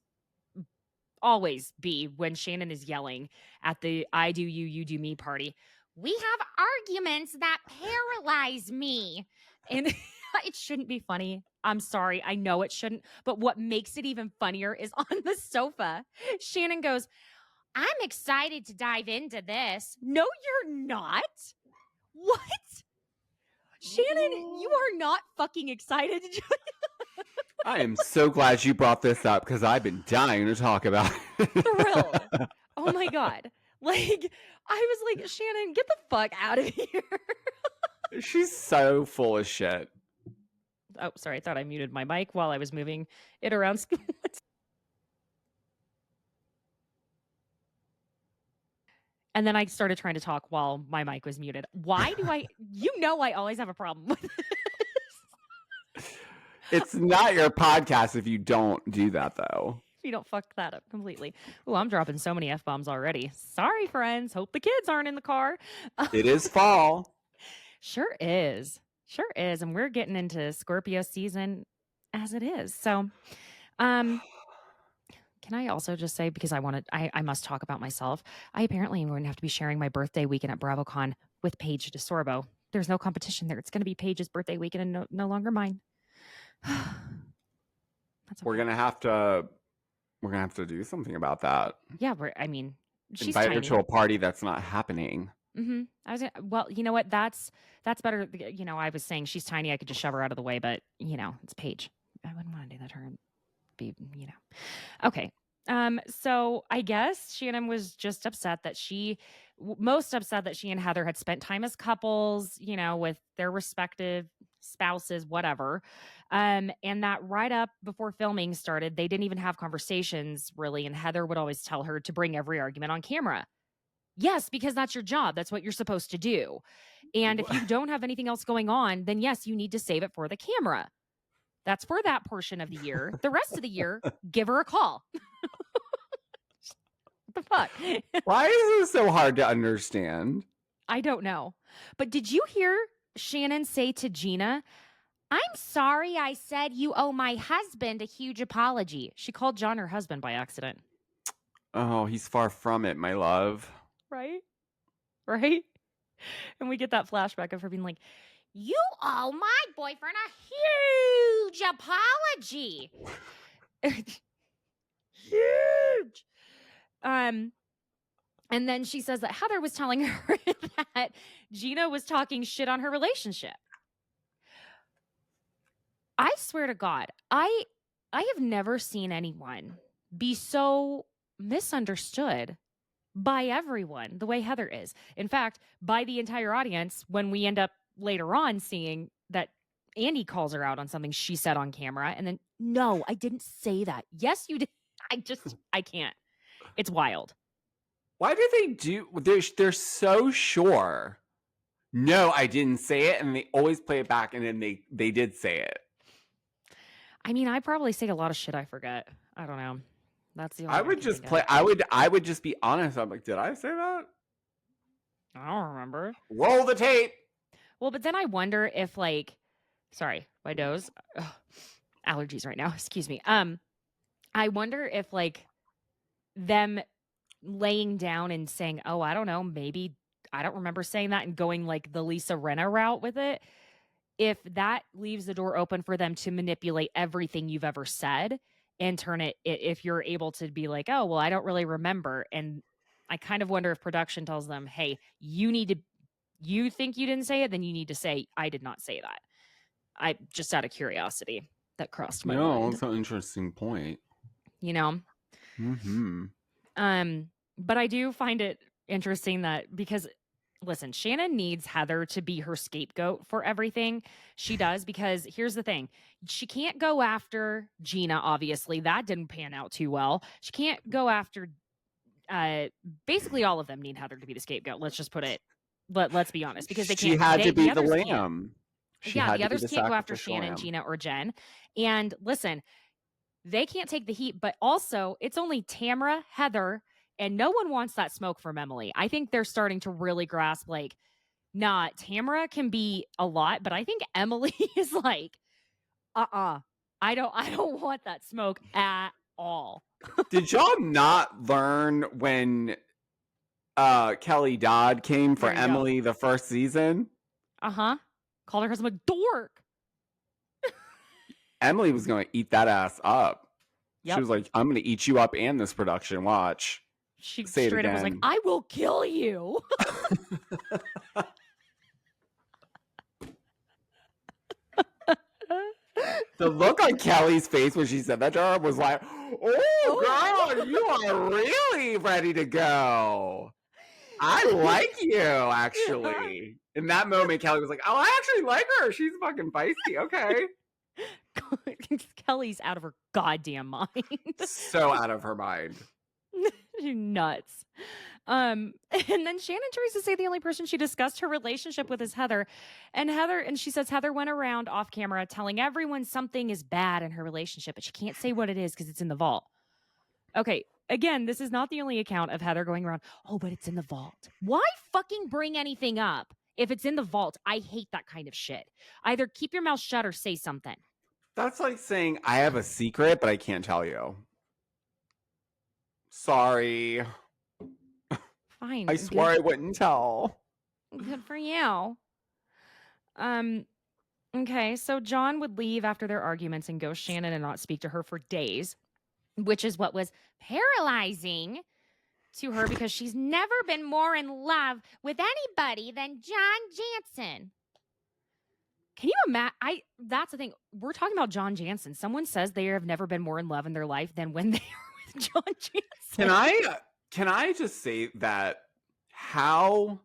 Speaker 1: always be when Shannon is yelling at the I do you, you do me party. We have arguments that paralyze me. And it shouldn't be funny. I'm sorry. I know it shouldn't. But what makes it even funnier is on the sofa, Shannon goes, I'm excited to dive into this. No, you're not. What? Shannon, you are not fucking excited.
Speaker 2: I am so glad you brought this up because I've been dying to talk about it.
Speaker 1: Thrilled. Oh my God. Like, I was like, Shannon, get the fuck out of here.
Speaker 2: She's so full of shit.
Speaker 1: Oh, sorry. I thought I muted my mic while I was moving it around. And then I started trying to talk while my mic was muted. Why do I always have a problem with this.
Speaker 2: It's not your podcast if you don't do that, though.
Speaker 1: You don't fuck that up completely. Oh, I'm dropping so many F-bombs already. Sorry, friends. Hope the kids aren't in the car.
Speaker 2: It is fall.
Speaker 1: Sure is. Sure is. And we're getting into Scorpio season as it is. So, can I also just say, because I must talk about myself. I apparently am going to have to be sharing my birthday weekend at BravoCon with Paige DeSorbo. There's no competition there. It's going to be Paige's birthday weekend and no longer mine. That's okay.
Speaker 2: We're gonna have to do something about that.
Speaker 1: Yeah, she's
Speaker 2: invite
Speaker 1: tiny.
Speaker 2: her to a party that's not happening.
Speaker 1: Well, you know what? That's better. I was saying she's tiny. I could just shove her out of the way, but it's Paige. I wouldn't want to do that to her. Be, Okay. So I guess Shannon was just upset that most upset that she and Heather had spent time as couples, with their respective spouses, whatever. And that right up before filming started, they didn't even have conversations really. And Heather would always tell her to bring every argument on camera. Yes, because that's your job. That's what you're supposed to do. And if you don't have anything else going on, then yes, you need to save it for the camera. That's for that portion of the year. The rest of the year, give her a call. What the fuck?
Speaker 2: Why is this so hard to understand?
Speaker 1: I don't know. But did you hear Shannon say to Gina, I'm sorry I said you owe my husband a huge apology. She called John her husband by accident.
Speaker 2: Oh, he's far from it, my love.
Speaker 1: Right? And we get that flashback of her being like, you owe my boyfriend a huge apology. Huge. And then she says that Heather was telling her that Gina was talking shit on her relationship. I swear to God, I have never seen anyone be so misunderstood by everyone the way Heather is. In fact, by the entire audience, when we end up later on seeing that Andy calls her out on something she said on camera, and then, no, I didn't say that. Yes, you did. I can't. It's wild.
Speaker 2: Why do they do? They're so sure. No, I didn't say it, and they always play it back, and then they did say it.
Speaker 1: I mean, I probably say a lot of shit I forget. I don't know. That's the only
Speaker 2: I
Speaker 1: thing I
Speaker 2: would
Speaker 1: can
Speaker 2: just
Speaker 1: think of.
Speaker 2: play. I would just be honest. I'm like, did I say that?
Speaker 1: I don't remember.
Speaker 2: Roll the tape.
Speaker 1: Well, but then I wonder if like, sorry, my nose, ugh, allergies right now. Excuse me. I wonder if like them laying down and saying, "Oh, I don't know, maybe I don't remember saying that," and going like the Lisa Rinna route with it, if that leaves the door open for them to manipulate everything you've ever said and turn it if you're able to be like, "Oh, well, I don't really remember." And I kind of wonder if production tells them, "Hey, you think you didn't say it, then you need to say I did not say that." I just out of curiosity that crossed my
Speaker 2: No,
Speaker 1: mind,
Speaker 2: that's an interesting point.
Speaker 1: you know.
Speaker 2: Mm-hmm.
Speaker 1: But I do find it interesting that because listen, Shannon needs Heather to be her scapegoat for everything she does because here's the thing. She can't go after Gina, obviously. That didn't pan out too well. She can't go after basically all of them need Heather to be the scapegoat. Let's just put it let's be honest because they
Speaker 2: She
Speaker 1: can't
Speaker 2: had to
Speaker 1: the
Speaker 2: be the
Speaker 1: others can't.
Speaker 2: lamb. She
Speaker 1: Yeah,
Speaker 2: had
Speaker 1: the
Speaker 2: to be
Speaker 1: others
Speaker 2: the
Speaker 1: can't go after
Speaker 2: sacrificial
Speaker 1: Shannon,
Speaker 2: lamb.
Speaker 1: Gina, or Jen. And listen, they can't take the heat, but also it's only Tamra, Heather, and no one wants that smoke from Emily. I think they're starting to really grasp like, nah, Tamra can be a lot, but I think Emily is like, I don't want that smoke at all.
Speaker 2: Did y'all not learn when Kelly Dodd came for
Speaker 1: There you go.
Speaker 2: Emily the first season?
Speaker 1: Uh-huh. Called her husband a dork.
Speaker 2: Emily was going to eat that ass up. She
Speaker 1: Yep.
Speaker 2: was like, I'm going to eat you up and this production. Watch.
Speaker 1: She
Speaker 2: Say it
Speaker 1: straight up was like,
Speaker 2: again.
Speaker 1: I will kill you.
Speaker 2: The look on Kelly's face when she said that to her was like, oh, girl, you are really ready to go. I like you, actually. In that moment, Kelly was like, oh, I actually like her. She's fucking feisty. Okay.
Speaker 1: Kelly's out of her goddamn mind.
Speaker 2: So out of her mind.
Speaker 1: She's nuts. And then Shannon tries to say the only person she discussed her relationship with is Heather. And she says Heather went around off camera telling everyone something is bad in her relationship, but she can't say what it is because it's in the vault. Okay, again, this is not the only account of Heather going around, oh, but it's in the vault. Why fucking bring anything up if it's in the vault? I hate that kind of shit. Either keep your mouth shut or say something.
Speaker 2: That's like saying, I have a secret, but I can't tell you. Sorry.
Speaker 1: Fine.
Speaker 2: I swore I wouldn't tell.
Speaker 1: Good for you. Okay, so John would leave after their arguments and ghost Shannon and not speak to her for days, which is what was paralyzing to her because she's never been more in love with anybody than John Jansen. Can you imagine? That's the thing. We're talking about John Jansen. Someone says they have never been more in love in their life than when they were with John Jansen.
Speaker 2: Can I just say that how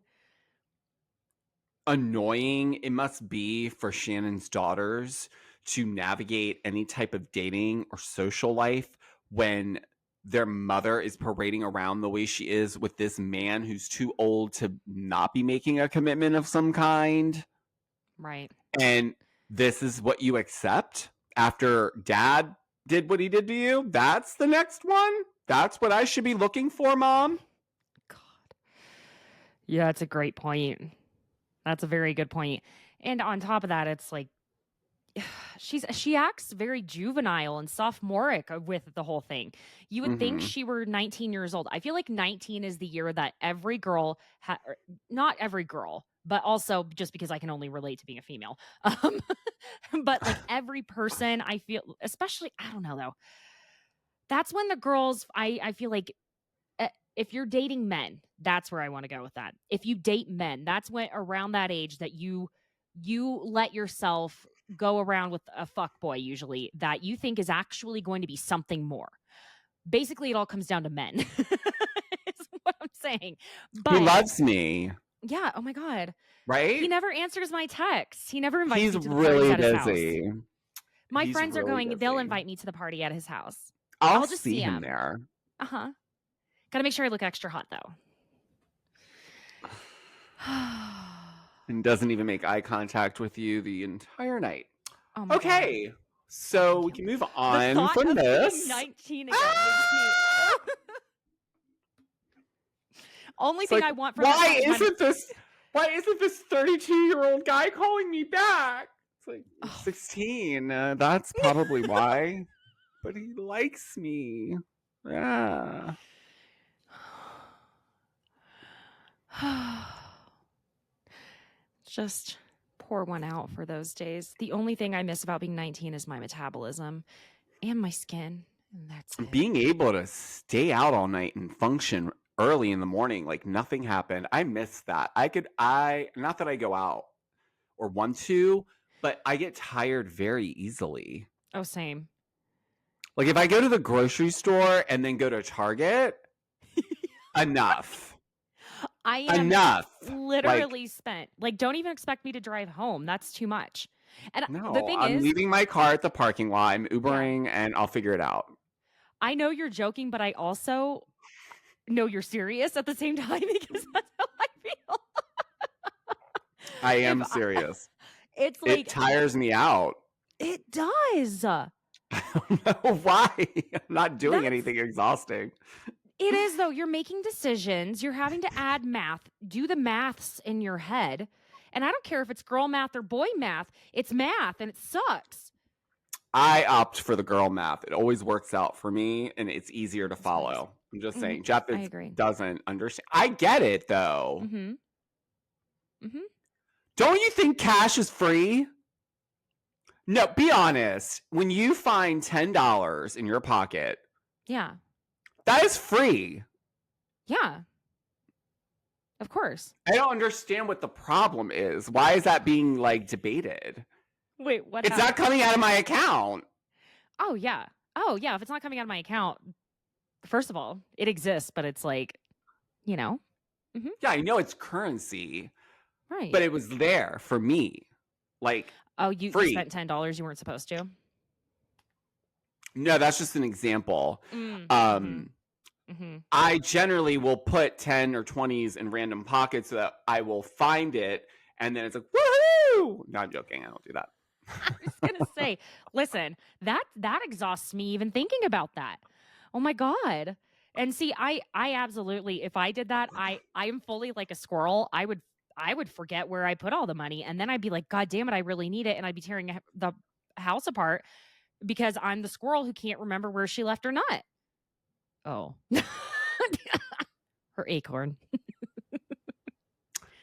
Speaker 2: annoying it must be for Shannon's daughters to navigate any type of dating or social life when their mother is parading around the way she is with this man who's too old to not be making a commitment of some kind.
Speaker 1: Right.
Speaker 2: And this is what you accept after dad did what he did to you? That's the next one? That's what I should be looking for, Mom?
Speaker 1: God. Yeah, that's a great point. That's a very good point. And on top of that, it's like she acts very juvenile and sophomoric with the whole thing. You would think she were 19 years old. I feel like 19 is the year that every girl not every girl, but also just because I can only relate to being a female. But like every person I feel, especially I don't know though. That's when the girls I feel like if you're dating men, that's where I want to go with that. If you date men, that's when around that age that you let yourself go around with a fuck boy usually that you think is actually going to be something more. Basically, it all comes down to men. Is what I'm saying. But
Speaker 2: he loves me.
Speaker 1: Yeah. Oh my God.
Speaker 2: Right?
Speaker 1: He never answers my texts. He never invites me to the
Speaker 2: really
Speaker 1: parties at his
Speaker 2: busy.
Speaker 1: house. My
Speaker 2: He's
Speaker 1: friends are
Speaker 2: really
Speaker 1: going. They'll
Speaker 2: busy.
Speaker 1: invite me to the party at his house.
Speaker 2: I'll
Speaker 1: just
Speaker 2: see him there.
Speaker 1: Uh-huh. Gotta make sure I look extra hot though.
Speaker 2: And doesn't even make eye contact with you the entire night.
Speaker 1: Oh my
Speaker 2: okay.
Speaker 1: God.
Speaker 2: So we can move on
Speaker 1: the thought
Speaker 2: from
Speaker 1: of
Speaker 2: this.
Speaker 1: being 19 again makes me... Only
Speaker 2: It's
Speaker 1: thing
Speaker 2: like,
Speaker 1: I want from that
Speaker 2: why isn't this 32-year-old guy calling me back? It's like, you're 16. That's probably why. But he likes me. Yeah.
Speaker 1: Just pour one out for those days. The only thing I miss about being 19 is my metabolism and my skin. And that's it.
Speaker 2: Being able to stay out all night and function early in the morning like nothing happened. I miss that. Not that I go out or want to, but I get tired very easily.
Speaker 1: Oh, same.
Speaker 2: Like if I go to the grocery store and then go to Target, enough.
Speaker 1: I am
Speaker 2: enough.
Speaker 1: literally spent. Like, don't even expect me to drive home. That's too much. And the thing
Speaker 2: I'm
Speaker 1: is,
Speaker 2: leaving my car at the parking lot. I'm Ubering and I'll figure it out.
Speaker 1: I know you're joking, but I also know you're serious at the same time because that's how I feel.
Speaker 2: I am serious.
Speaker 1: It's like...
Speaker 2: It tires me out.
Speaker 1: It does.
Speaker 2: I don't know why. I'm not doing anything exhausting.
Speaker 1: It is, though. You're making decisions. You're having to add math, do the maths in your head. And I don't care if it's girl math or boy math. It's math, and it sucks.
Speaker 2: I opt for the girl math. It always works out for me, and it's easier to follow. I'm just saying. Jeff doesn't understand. I get it, though.
Speaker 1: Mm-hmm. Mm-hmm.
Speaker 2: Don't you think cash is free? No, be honest. When you find $10 in your pocket,
Speaker 1: yeah,
Speaker 2: that is free.
Speaker 1: Yeah. Of course.
Speaker 2: I don't understand what the problem is. Why is that being like debated?
Speaker 1: Wait, what?
Speaker 2: It's not coming out of my account.
Speaker 1: Oh, yeah. Oh, yeah. If it's not coming out of my account, first of all, it exists, but it's like, you know.
Speaker 2: Mm-hmm. Yeah, I know it's currency.
Speaker 1: Right.
Speaker 2: But it was there for me. Like,
Speaker 1: oh, you spent $10 you weren't supposed to?
Speaker 2: No, that's just an example. I generally will put 10 or 20s in random pockets so that I will find it, and then it's like, woohoo! No, I'm joking. I don't do that.
Speaker 1: I was gonna say, listen, that exhausts me even thinking about that. Oh my God. And see, I absolutely, if I did that, I am fully like a squirrel. I would forget where I put all the money, and then I'd be like, God damn it, I really need it, and I'd be tearing the house apart because I'm the squirrel who can't remember where she left her nut. Oh. Her acorn.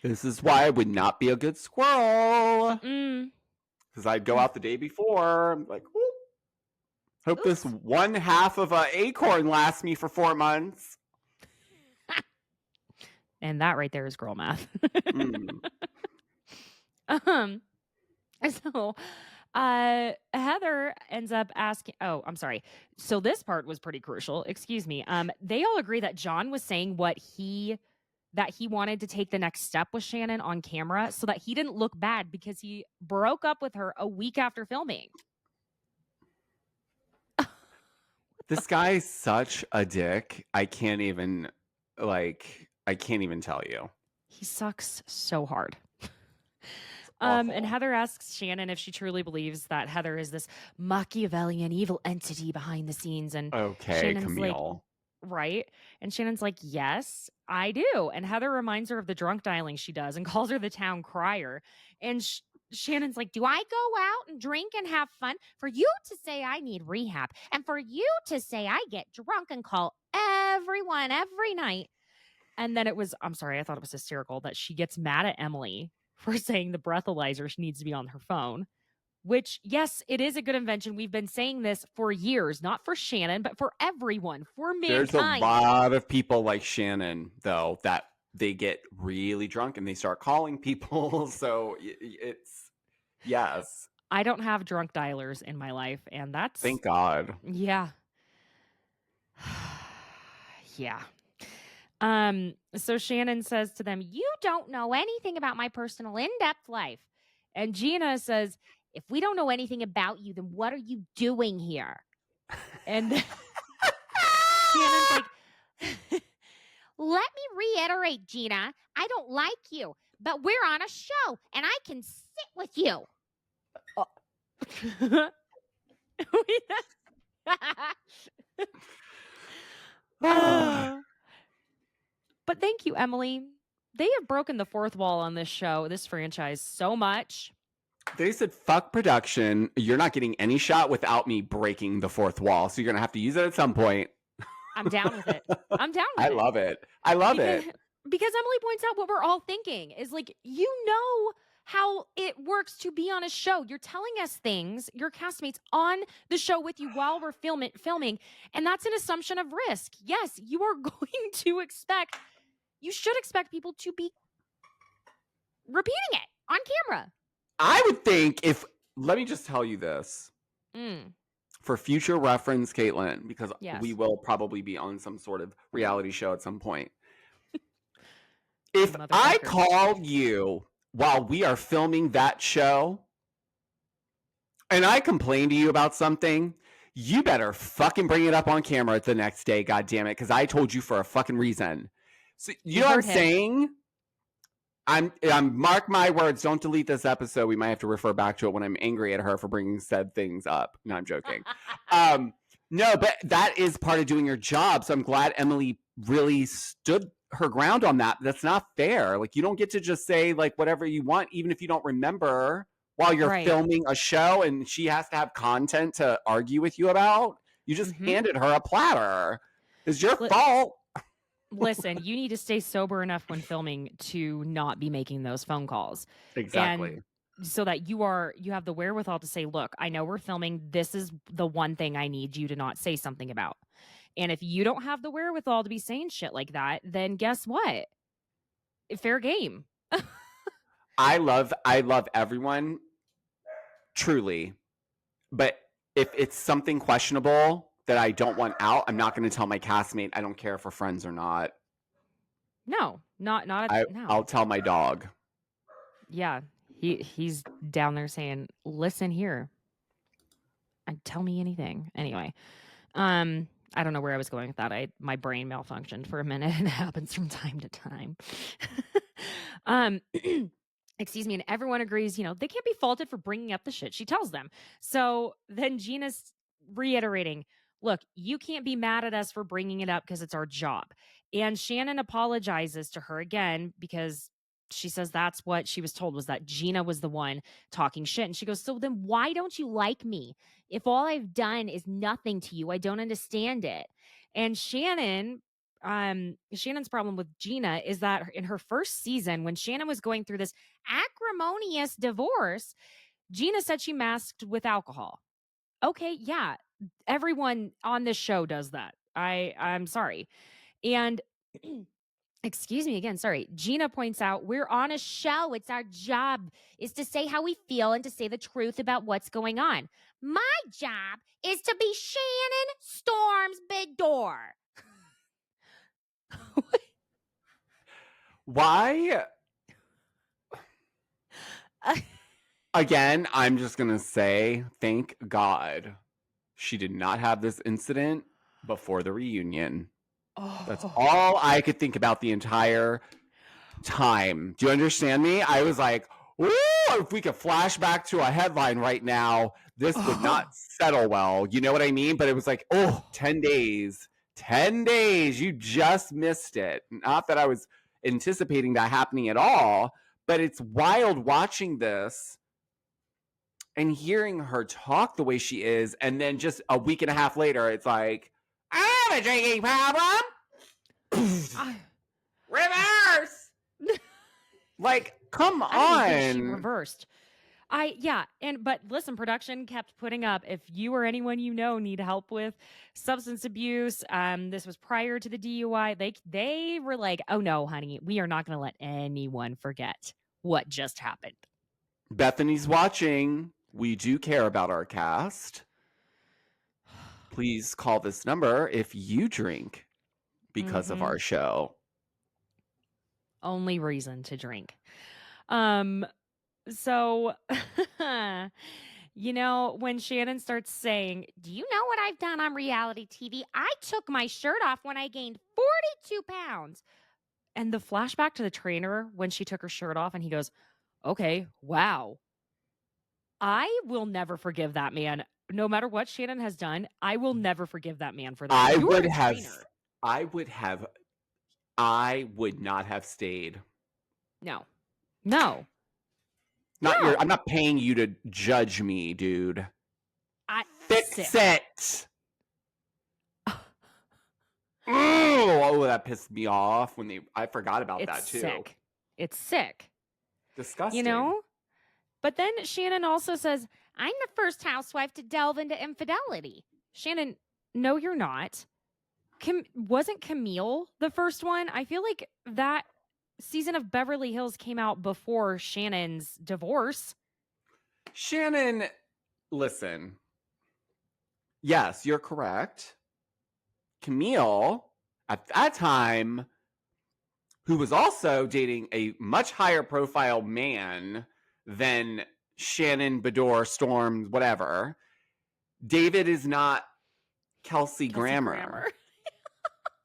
Speaker 2: This is why I would not be a good squirrel. Because I'd go out the day before. I'm like, hope this one half of an acorn lasts me for 4 months.
Speaker 1: And that right there is girl math. So Heather ends up asking, oh, I'm sorry. So this part was pretty crucial. Excuse me. They all agree that John was saying that he wanted to take the next step with Shannon on camera so that he didn't look bad because he broke up with her a week after filming.
Speaker 2: This guy's such a dick. I can't even tell you.
Speaker 1: He sucks so hard. And Heather asks Shannon if she truly believes that Heather is this Machiavellian evil entity behind the scenes. And Shannon's
Speaker 2: Camille.
Speaker 1: like, right? And Shannon's like, yes, I do. And Heather reminds her of the drunk dialing she does and calls her the town crier. And Shannon's like, do I go out and drink and have fun for you to say I need rehab and for you to say I get drunk and call everyone every night? And then I'm sorry, I thought it was hysterical that she gets mad at Emily for saying the breathalyzer needs to be on her phone, which, yes, it is a good invention. We've been saying this for years, not for Shannon, but for everyone, for mankind.
Speaker 2: There's a lot of people like Shannon, though, that they get really drunk and they start calling people. So it's, yes.
Speaker 1: I don't have drunk dialers in my life, and that's...
Speaker 2: Thank God.
Speaker 1: Yeah. Yeah. So Shannon says to them, you don't know anything about my personal in-depth life. And Gina says, if we don't know anything about you, then what are you doing here? And Shannon's like, let me reiterate, Gina, I don't like you, but we're on a show and I can sit with you. Oh. But thank you, Emily. They have broken the fourth wall on this show, this franchise, so much.
Speaker 2: They said, fuck production. You're not getting any shot without me breaking the fourth wall. So you're going to have to use it at some point.
Speaker 1: I'm down with it. I'm down with
Speaker 2: I
Speaker 1: it.
Speaker 2: love it. I love
Speaker 1: because,
Speaker 2: it.
Speaker 1: Because Emily points out what we're all thinking is like, you know how it works to be on a show. You're telling us things, your castmates on the show with you while we're filming, and that's an assumption of risk. Yes, you are going to you should expect people to be repeating it on camera.
Speaker 2: I would think let me just tell you this. For future reference, Caitlin, because we will probably be on some sort of reality show at some point. If I call you while we are filming that show and I complain to you about something, you better fucking bring it up on camera the next day, goddammit, because I told you for a fucking reason. So you know what I'm saying? I'm mark my words, don't delete this episode. We might have to refer back to it when I'm angry at her for bringing said things up. No, I'm joking. No, but that is part of doing your job. So I'm glad Emily really stood her ground on that. That's not fair. Like, you don't get to just say like whatever you want, even if you don't remember while you're filming a show and she has to have content to argue with you about. You just handed her a platter. It's your fault.
Speaker 1: Listen, you need to stay sober enough when filming to not be making those phone calls.
Speaker 2: Exactly.
Speaker 1: And so that you have the wherewithal to say, look, I know we're filming. This is the one thing I need you to not say something about. And if you don't have the wherewithal to be saying shit like that, then guess what? Fair game.
Speaker 2: I love everyone, truly. But if it's something questionable that I don't want out, I'm not going to tell my castmate. I don't care if we're friends or not.
Speaker 1: No, no.
Speaker 2: I'll tell my dog.
Speaker 1: Yeah, he's down there saying, "Listen here, and tell me anything." Anyway, I don't know where I was going with that. My brain malfunctioned for a minute, and it happens from time to time. Excuse me, and everyone agrees, they can't be faulted for bringing up the shit she tells them. So then Gina's reiterating, look, you can't be mad at us for bringing it up because it's our job. And Shannon apologizes to her again because she says that's what she was told, was that Gina was the one talking shit. And she goes, so then why don't you like me? If all I've done is nothing to you, I don't understand it. And Shannon's problem with Gina is that in her first season, when Shannon was going through this acrimonious divorce, Gina said she masked with alcohol. Okay, yeah, everyone on this show does that. I'm sorry. And excuse me again, sorry. Gina points out, we're on a show. It's our job is to say how we feel and to say the truth about what's going on. My job is to be Shannon Storm's big door.
Speaker 2: Why? Again, I'm just going to say, thank God she did not have this incident before the reunion. That's all I could think about the entire time. Do you understand me? I was like, ooh, if we could flash back to a headline right now, this would not settle well. You know what I mean? But it was like, 10 days. 10 days. You just missed it. Not that I was anticipating that happening at all, but it's wild watching this and hearing her talk the way she is. And then just a week and a half later, it's like, I have a drinking problem. Reverse. Like, come on.
Speaker 1: I don't think she reversed. But listen, production kept putting up, if you or anyone need help with substance abuse, this was prior to the DUI, they were like, oh no, honey, we are not going to let anyone forget what just happened.
Speaker 2: Bethany's watching. We do care about our cast. Please call this number if you drink because of our show.
Speaker 1: Only reason to drink. So, when Shannon starts saying, do you know what I've done on reality TV? I took my shirt off when I gained 42 pounds. And the flashback to the trainer when she took her shirt off and he goes, okay, wow. I will never forgive that man no matter what Shannon has done, I will never forgive that man for that.
Speaker 2: I
Speaker 1: You are
Speaker 2: would
Speaker 1: a
Speaker 2: have,
Speaker 1: trainer.
Speaker 2: I would not have stayed.
Speaker 1: No. No.
Speaker 2: I'm not paying you to judge me, dude. Fix
Speaker 1: Sick.
Speaker 2: it. Oh, that pissed me off I forgot about that too.
Speaker 1: Sick. It's sick.
Speaker 2: Disgusting.
Speaker 1: You know? But then Shannon also says, I'm the first housewife to delve into infidelity. Shannon, no, you're not. Wasn't Camille the first one? I feel like that season of Beverly Hills came out before Shannon's divorce.
Speaker 2: Shannon, listen. Yes, you're correct. Camille, at that time, who was also dating a much higher profile man than Shannon, Bedore, Storm, whatever. David is not Kelsey Grammer.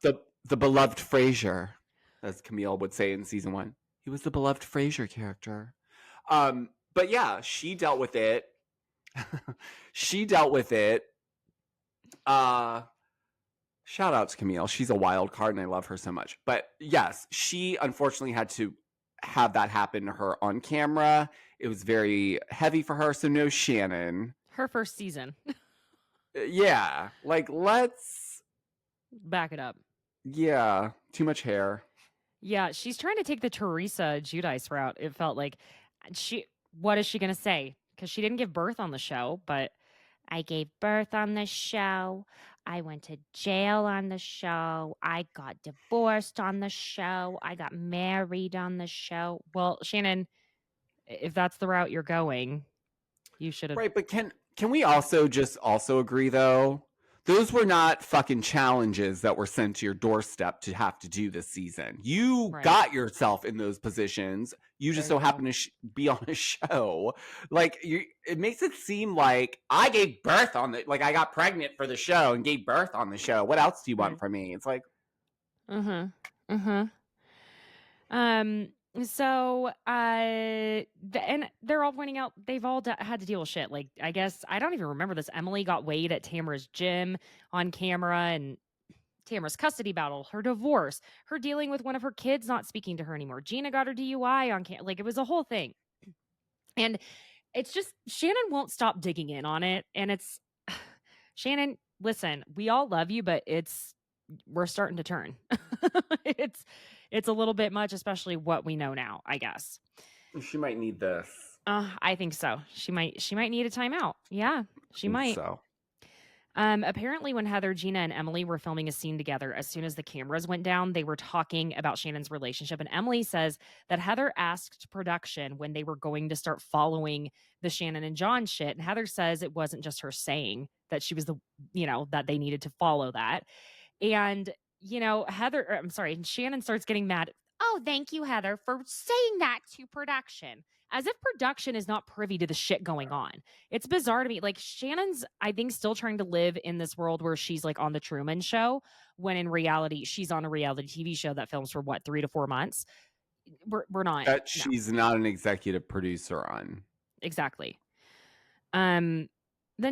Speaker 2: the beloved Frasier, as Camille would say in season 1. He was the beloved Frasier character. But yeah, she dealt with it. Shout out to Camille. She's a wild card and I love her so much. But yes, she unfortunately had to have that happen to her on camera. It was very heavy for her. So no Shannon.
Speaker 1: Her first season.
Speaker 2: Yeah. Like, let's
Speaker 1: back it up.
Speaker 2: Yeah. Too much hair.
Speaker 1: Yeah. She's trying to take the Teresa Giudice route. It felt like what is she going to say? Because she didn't give birth on the show, but I gave birth on the show. I went to jail on the show. I got divorced on the show. I got married on the show. Well, Shannon, if that's the route you're going, you should have.
Speaker 2: Right, but can we also agree though? Those were not fucking challenges that were sent to your doorstep to have to do this season. You got yourself in those positions. You just so happen to be on a show. Like, it makes it seem like I gave birth on I got pregnant for the show and gave birth on the show. What else do you want from me? It's like,
Speaker 1: So, and they're all pointing out they've all had to deal with shit. Like, I guess, I don't even remember this. Emily got weighed at Tamara's gym on camera, and Tamara's custody battle, her divorce, her dealing with one of her kids not speaking to her anymore. Gina got her DUI on camera. Like, it was a whole thing. And it's just, Shannon won't stop digging in on it. And it's, Shannon, listen, we all love you, but we're starting to turn. It's a little bit much, especially what we know now, I guess.
Speaker 2: She might need this.
Speaker 1: I think so. She might need a timeout. Yeah, she might.
Speaker 2: So.
Speaker 1: Apparently when Heather, Gina, and Emily were filming a scene together, as soon as the cameras went down, they were talking about Shannon's relationship. And Emily says that Heather asked production when they were going to start following the Shannon and John shit. And Heather says it wasn't just her saying that she was that they needed to follow that. And Shannon starts getting mad. Oh, thank you, Heather, for saying that to production. As if production is not privy to the shit going on. It's bizarre to me. Like, Shannon's, I think, still trying to live in this world where she's like on the Truman Show, when in reality, she's on a reality TV show that films for 3 to 4 months. We're not.
Speaker 2: That she's not an executive producer on.
Speaker 1: Exactly. Then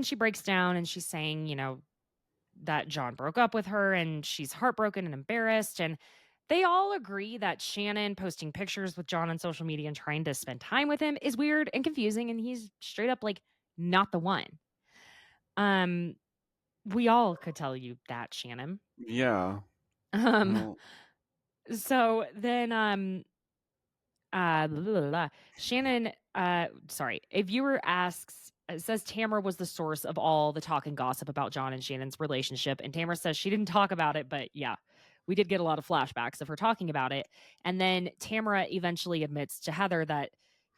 Speaker 1: she breaks down and she's saying, that John broke up with her and she's heartbroken and embarrassed. And they all agree that Shannon posting pictures with John on social media and trying to spend time with him is weird and confusing. And he's straight up like not the one. We all could tell you that, Shannon.
Speaker 2: Yeah.
Speaker 1: So then, Shannon, a viewer asks, it says Tamara was the source of all the talk and gossip about John and Shannon's relationship. And Tamara says she didn't talk about it, but yeah, we did get a lot of flashbacks of her talking about it. And then Tamara eventually admits to Heather that,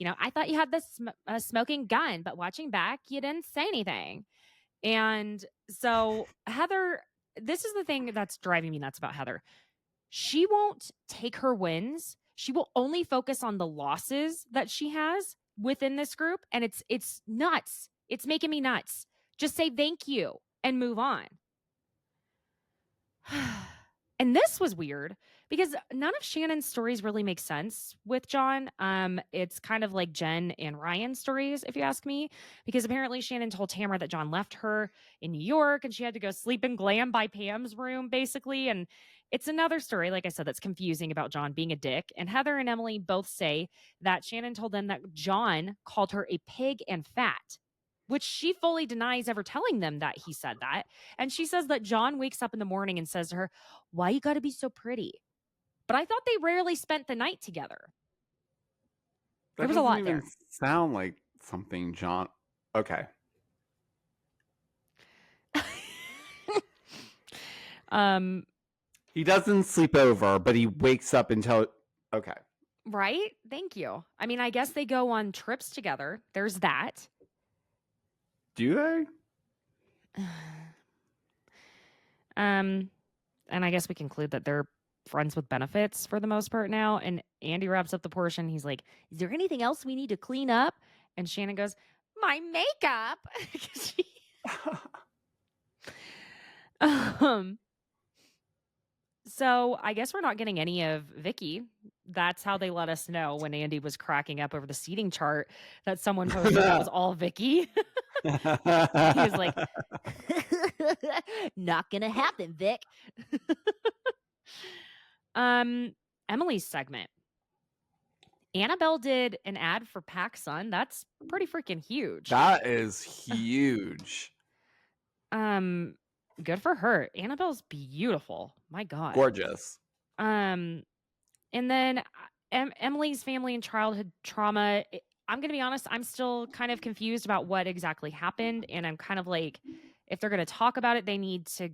Speaker 1: I thought you had this smoking gun, but watching back, you didn't say anything. And so Heather, this is the thing that's driving me nuts about Heather. She won't take her wins. She will only focus on the losses that she has within this group, and it's nuts. It's making me nuts. Just say thank you and move on. And this was weird because none of Shannon's stories really make sense with John. It's kind of like Jen and Ryan's stories, if you ask me, because apparently Shannon told Tamara that John left her in New York and she had to go sleep in glam by Pam's room, basically. And it's another story, like I said, that's confusing about John being a dick. And Heather and Emily both say that Shannon told them that John called her a pig and fat, which she fully denies ever telling them that he said that. And she says that John wakes up in the morning and says to her, "Why you got to be so pretty?" But I thought they rarely spent the night together. There
Speaker 2: That
Speaker 1: was a
Speaker 2: doesn't
Speaker 1: lot
Speaker 2: even
Speaker 1: there.
Speaker 2: sound like something John. Okay.
Speaker 1: um,
Speaker 2: He doesn't sleep over, but he wakes up until. Okay.
Speaker 1: right? Thank you. I mean, I guess they go on trips together. There's that.
Speaker 2: Do they?
Speaker 1: And I guess we conclude that they're friends with benefits for the most part now. And Andy wraps up the portion. He's like, "Is there anything else we need to clean up?" And Shannon goes, "My makeup." um, so I guess we're not getting any of Vicky. That's how they let us know when Andy was cracking up over the seating chart that someone posted that was all Vicky. He was like, "Not gonna happen, Vic." Emily's segment. Annabelle did an ad for PacSun. That's pretty freaking huge.
Speaker 2: That is huge.
Speaker 1: Good for her. Annabelle's beautiful. My God.
Speaker 2: Gorgeous.
Speaker 1: And then Emily's family and childhood trauma. I'm going to be honest, I'm still kind of confused about what exactly happened. And I'm kind of like, if they're going to talk about it, they need to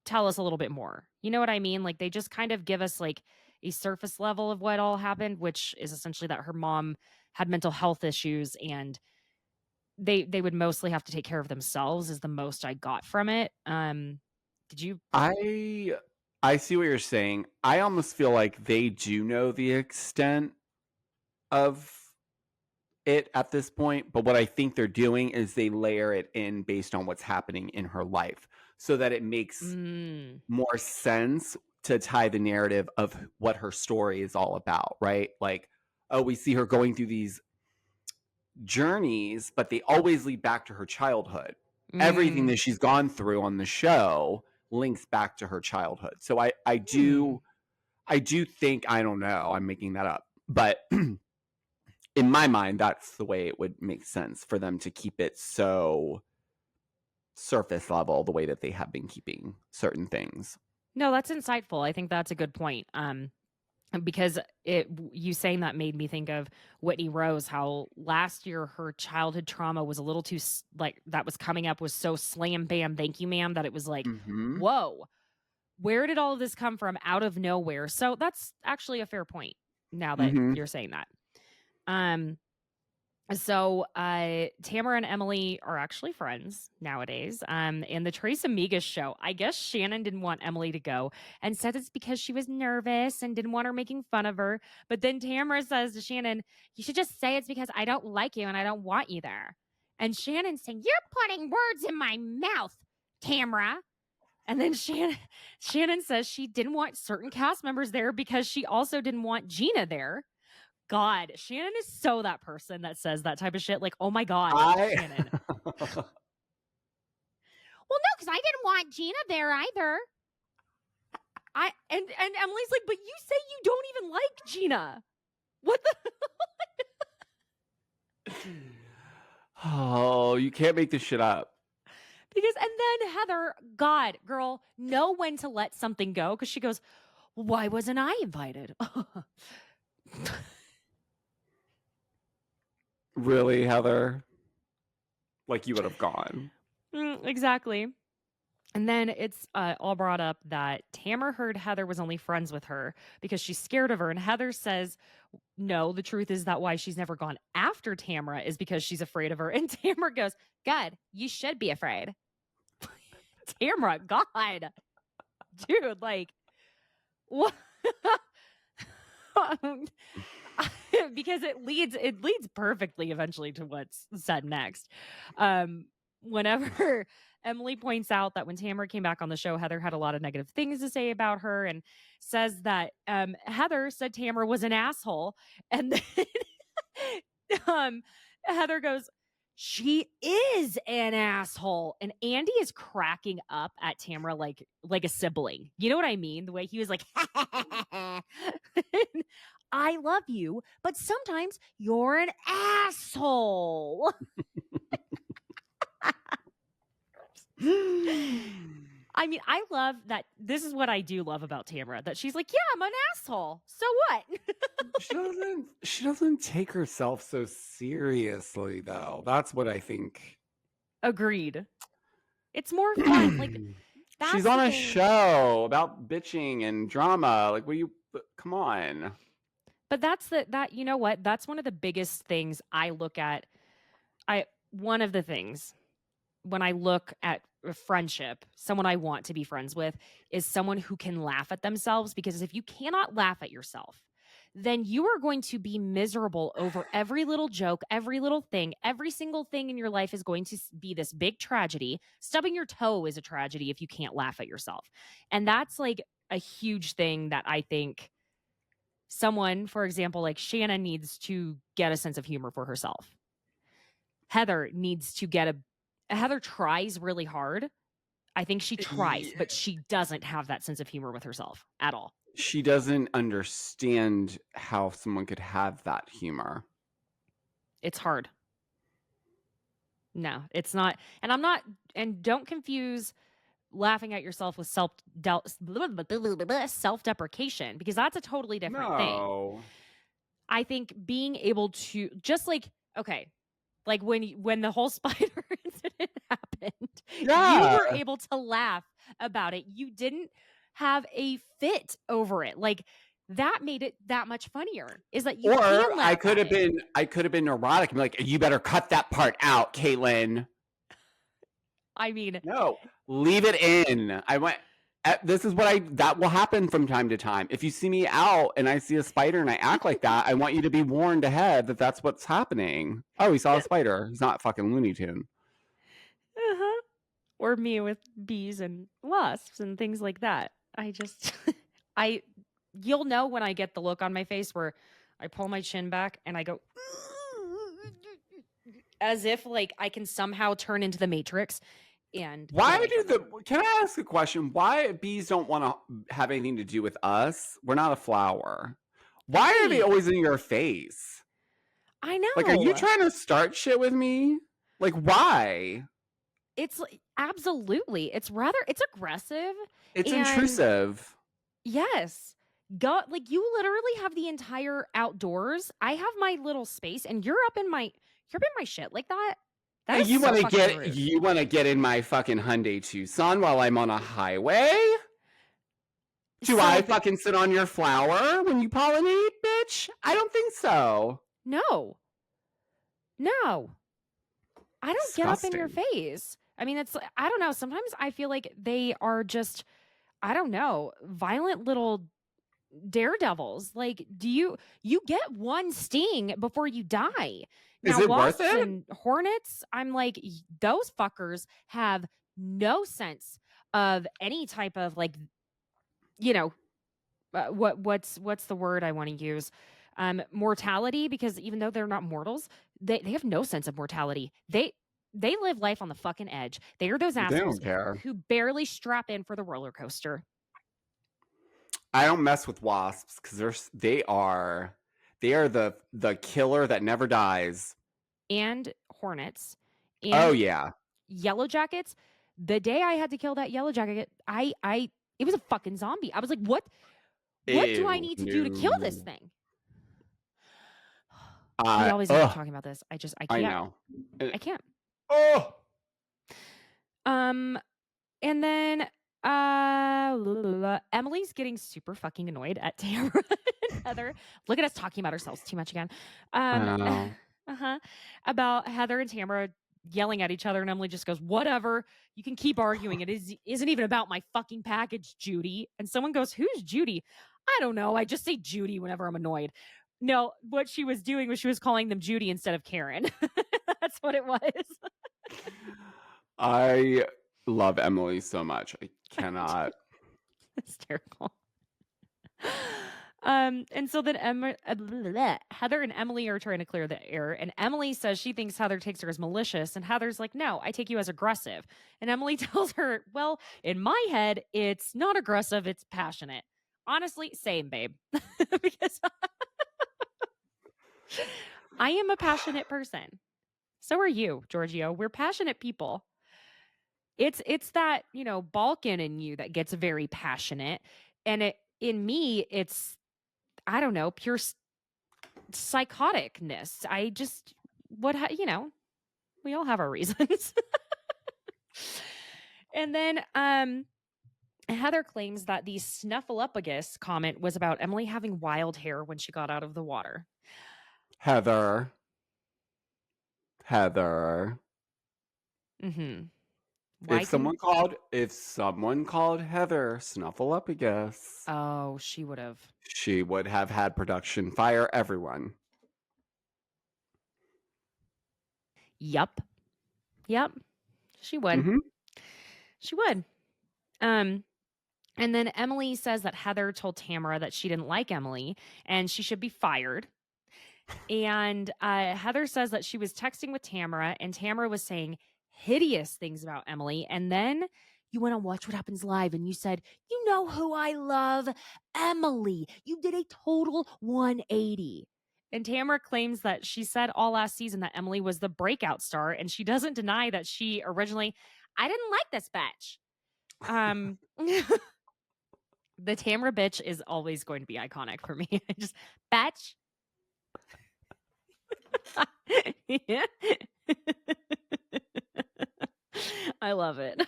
Speaker 1: tell us a little bit more. You know what I mean? Like, they just kind of give us like a surface level of what all happened, which is essentially that her mom had mental health issues and they would mostly have to take care of themselves is the most I got from it. Did you?
Speaker 2: I see what you're saying. I almost feel like they do know the extent of it at this point, but what I think they're doing is they layer it in based on what's happening in her life so that it makes more sense to tie the narrative of what her story is all about, right? Like, oh, we see her going through these journeys, but they always lead back to her childhood. Everything that she's gone through on the show links back to her childhood. So I do think, I don't know, I'm making that up, but in my mind, that's the way it would make sense for them to keep it so surface level the way that they have been keeping certain things.
Speaker 1: No, that's insightful. I think that's a good point. Because you saying that made me think of Whitney Rose, how last year her childhood trauma was a little too like that was coming up was so slam bam thank you ma'am that it was like, whoa, where did all of this come from out of nowhere? So that's actually a fair point now that you're saying that. So Tamara and Emily are actually friends nowadays. In the Trace Amigas show, I guess Shannon didn't want Emily to go and said it's because she was nervous and didn't want her making fun of her. But then Tamara says to Shannon, "You should just say it's because I don't like you and I don't want you there." And Shannon's saying, "You're putting words in my mouth, Tamara." And then Shannon says she didn't want certain cast members there because she also didn't want Gina there. God, Shannon is so that person that says that type of shit. Like, oh my God, Shannon. Well, no, because I didn't want Gina there either. And Emily's like, "But you say you don't even like Gina. What the?"
Speaker 2: Oh, you can't make this shit up.
Speaker 1: And then Heather, God, girl, know when to let something go because she goes, "Why wasn't I invited?"
Speaker 2: Really, Heather? Like, you would have gone.
Speaker 1: Exactly. And then it's all brought up that Tamara heard Heather was only friends with her because she's scared of her. And Heather says, no, the truth is that why she's never gone after Tamara is because she's afraid of her. And Tamara goes, "God, you should be afraid." Tamara, God. Dude, like, what? Because it leads perfectly eventually to what's said next. Whenever Emily points out that when Tamara came back on the show, Heather had a lot of negative things to say about her and says that Heather said Tamara was an asshole. And then Heather goes, she is an asshole. And Andy is cracking up at Tamara like a sibling. You know what I mean? The way he was like, I love you, but sometimes you're an asshole. I mean, I love that. This is what I do love about Tamara, that she's like, yeah, I'm an asshole. So what?
Speaker 2: She doesn't take herself so seriously, though. That's what I think.
Speaker 1: Agreed. It's more fun. Like,
Speaker 2: she's on a show about bitching and drama. Like, come on.
Speaker 1: But that you know what? That's one of the biggest things I look at. One of the things when I look at a friendship, someone I want to be friends with is someone who can laugh at themselves, because if you cannot laugh at yourself, then you are going to be miserable over every little joke, every little thing. Every single thing in your life is going to be this big tragedy. Stubbing your toe is a tragedy if you can't laugh at yourself. And that's like a huge thing that I think someone, for example, like Shannon, needs to get a sense of humor for herself. Heather needs to get Heather tries really hard. I think she tries, but she doesn't have that sense of humor with herself at all.
Speaker 2: She doesn't understand how someone could have that humor.
Speaker 1: It's hard. No, it's not. And don't confuse laughing at yourself with self-deprecation, because that's a totally different thing. I think being able to, just like, okay, like when the whole spider incident happened, you were able to laugh about it. You didn't have a fit over it. Like, that made it that much funnier. Is that you? Or
Speaker 2: I could have been neurotic and be like, you better cut that part out, Caitlin.
Speaker 1: I mean,
Speaker 2: no, leave it in. That will happen from time to time. If you see me out and I see a spider and I act like that, I want you to be warned ahead that that's what's happening. Oh, he saw a spider. He's not fucking Looney Tune.
Speaker 1: Or me with bees and wasps and things like that. You'll know when I get the look on my face where I pull my chin back and I go, as if like I can somehow turn into the Matrix. And
Speaker 2: can I ask a question? Why bees don't want to have anything to do with us? We're not a flower. Why are they always in your face?
Speaker 1: I know.
Speaker 2: Like, are you trying to start shit with me? Like, why?
Speaker 1: It's absolutely. It's aggressive.
Speaker 2: It's intrusive.
Speaker 1: Yes. Like, you literally have the entire outdoors. I have my little space, and you're up in my shit like that.
Speaker 2: Hey, you want to get in my fucking Hyundai Tucson while I'm on a highway? Do I fucking sit on your flower when you pollinate, bitch? I don't think so.
Speaker 1: No. I don't get up in your face. I mean, I don't know. Sometimes I feel like they are just, I don't know, violent little daredevils. Like, you get one sting before you die. Now,
Speaker 2: is it worth it?
Speaker 1: And hornets, I'm like, those fuckers have no sense of any type of, like, you know, what's the word I want to use? Mortality, because even though they're not mortals, they have no sense of mortality. They live life on the fucking edge. They are those assholes who barely strap in for the roller coaster.
Speaker 2: I don't mess with wasps because they are the killer that never dies.
Speaker 1: And hornets. And
Speaker 2: oh yeah,
Speaker 1: yellow jackets. The day I had to kill that yellow jacket, it was a fucking zombie. I was like, what do I need to do to kill this thing? We always end up talking about this. I can't.
Speaker 2: I know.
Speaker 1: I can't.
Speaker 2: Oh.
Speaker 1: And then Emily's getting super fucking annoyed at Tamara and Heather. Look at us talking about ourselves too much again. About Heather and Tamara yelling at each other, and Emily just goes, whatever, you can keep arguing. It isn't even about my fucking package, Judy. And someone goes, who's Judy? I don't know. I just say Judy whenever I'm annoyed. No, what she was doing was she was calling them Judy instead of Karen. That's what it was.
Speaker 2: love Emily so much. I cannot.
Speaker 1: Hysterical. And so then Heather and Emily are trying to clear the air, and Emily says she thinks Heather takes her as malicious, and Heather's like, "No, I take you as aggressive." And Emily tells her, "Well, in my head, it's not aggressive, it's passionate." Honestly, same, babe. Because I am a passionate person. So are you, Giorgio. We're passionate people. It's that, Balkan in you that gets very passionate, and it in me, it's, I don't know, pure psychoticness. I just we all have our reasons. And then Heather claims that the snuffleupagus comment was about Emily having wild hair when she got out of the water.
Speaker 2: Heather. Heather.
Speaker 1: Mhm.
Speaker 2: If
Speaker 1: Why
Speaker 2: someone
Speaker 1: couldn't
Speaker 2: called Heather Snuffleupagus,
Speaker 1: Oh, she would have.
Speaker 2: she would have had production fire everyone.
Speaker 1: Yup. Yep. She would.
Speaker 2: Mm-hmm.
Speaker 1: She would. Um and then Emily says that Heather told Tamara that she didn't like Emily and she should be fired. And Heather says that she was texting with Tamara, and Tamara was saying hideous things about Emily. And then you went on Watch What Happens Live and you said, "You know who I love? Emily." You did a total 180. And Tamara claims that she said all last season that Emily was the breakout star, and she doesn't deny that she originally, "I didn't like this bitch." Um, the Tamara bitch is always going to be iconic for me. Just bitch. Yeah. I love it.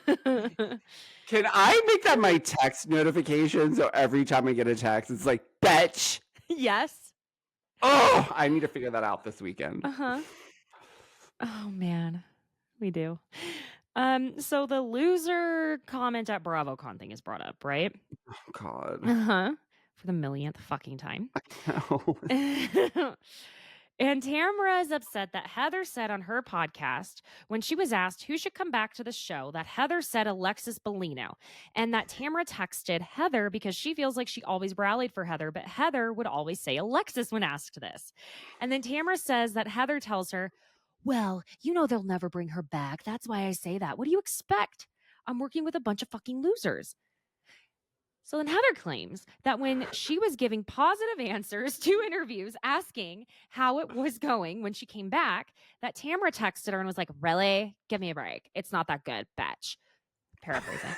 Speaker 2: Can I make that my text notification so every time I get a text, it's like, bitch?
Speaker 1: Yes.
Speaker 2: Oh, I need to figure that out this weekend.
Speaker 1: Uh-huh. Oh man, we do. So the loser comment at BravoCon thing is brought up, right?
Speaker 2: Oh, God.
Speaker 1: Uh-huh. For the millionth fucking time.
Speaker 2: No.
Speaker 1: And Tamara is upset that Heather said on her podcast, when she was asked who should come back to the show, that Heather said Alexis Bellino, and that Tamara texted Heather because she feels like she always rallied for Heather, but Heather would always say Alexis when asked this. And then Tamara says that Heather tells her, "Well, they'll never bring her back. That's why I say that. What do you expect? I'm working with a bunch of fucking losers." So then Heather claims that when she was giving positive answers to interviews asking how it was going when she came back, that Tamara texted her and was like, "Really? Give me a break. It's not that good, bitch." Paraphrasing.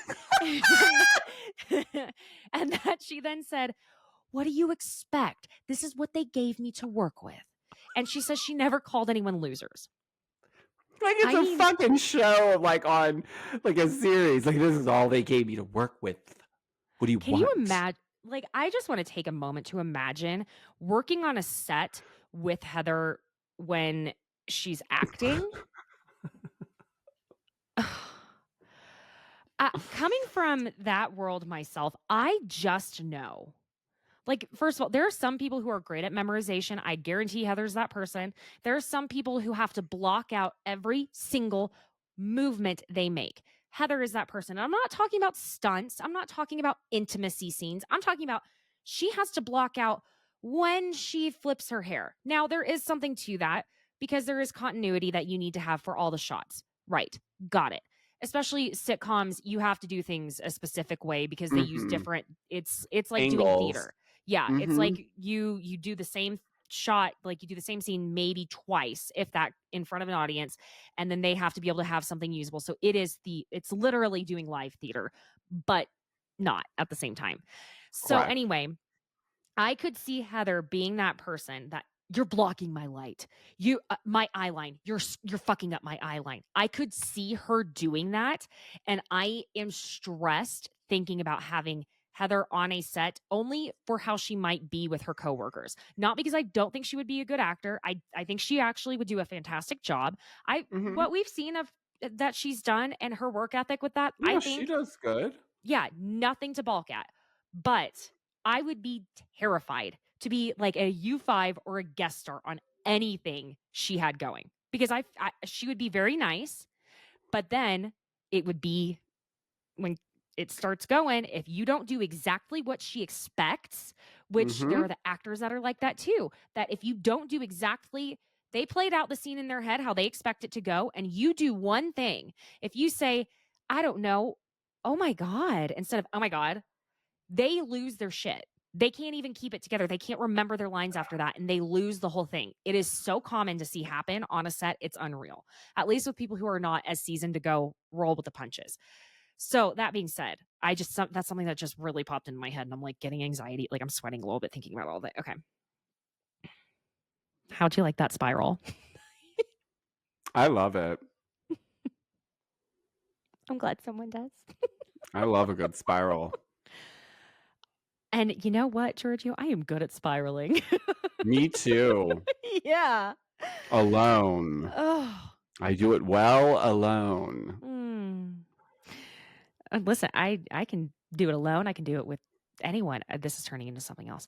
Speaker 1: And that she then said, "What do you expect? This is what they gave me to work with." And she says she never called anyone losers.
Speaker 2: Like it's
Speaker 1: I
Speaker 2: a
Speaker 1: mean,
Speaker 2: fucking show, like on like a series. Like this is all they gave me to work with. What do you
Speaker 1: can you
Speaker 2: want?
Speaker 1: imagine? Like, I just want to take a moment to imagine working on a set with Heather when she's acting. Coming from that world myself, I just know. Like, first of all, there are some people who are great at memorization. I guarantee Heather's that person. There are some people who have to block out every single movement they make. Heather is that person. And I'm not talking about stunts. I'm not talking about intimacy scenes. I'm talking about she has to block out when she flips her hair. Now, there is something to that because there is continuity that you need to have for all the shots. Right. Got it. Especially sitcoms, you have to do things a specific way because they use
Speaker 2: Mm-hmm.
Speaker 1: different, it's like doing
Speaker 2: Angles.
Speaker 1: theater. Yeah, it's
Speaker 2: Mm-hmm.
Speaker 1: like you do the same shot, like you do the same scene maybe twice, if that, in front of an audience, and then they have to be able to have something usable. So it's literally doing live theater, but not at the same time. So
Speaker 2: Correct.
Speaker 1: anyway, I could see Heather being that person that, "You're blocking my light. My eye line. You're fucking up my eye line." I could see her doing that, and I am stressed thinking about having Heather on a set only for how she might be with her coworkers. Not because I don't think she would be a good actor. I think she actually would do a fantastic job. I
Speaker 2: Mm-hmm.
Speaker 1: What we've seen of that she's done and her work ethic with that, I
Speaker 2: Yeah, she
Speaker 1: think,
Speaker 2: does good.
Speaker 1: yeah, nothing to balk at. But I would be terrified to be like a U5 or a guest star on anything she had going because she would be very nice, but then it would be when it starts going, if you don't do exactly what she expects, which there
Speaker 2: Mm-hmm.
Speaker 1: are the actors that are like that too, that if you don't do exactly, they played out the scene in their head how they expect it to go, and you do one thing. If you say, I don't know, oh my God, instead of, oh my God, they lose their shit. They can't even keep it together. They can't remember their lines after that, and they lose the whole thing. It is so common to see happen on a set. It's unreal, at least with people who are not as seasoned to go roll with the punches. So that being said, that's something that just really popped into my head, and I'm like getting anxiety. Like I'm sweating a little bit thinking about all that. Okay. How'd you like that spiral?
Speaker 2: I love it.
Speaker 1: I'm glad someone does.
Speaker 2: I love a good spiral.
Speaker 1: And you know what, Giorgio? I am good at spiraling.
Speaker 2: Me too.
Speaker 1: Yeah.
Speaker 2: Alone.
Speaker 1: Oh.
Speaker 2: I do it well alone.
Speaker 1: Listen, I can do it alone. I can do it with anyone. This is turning into something else.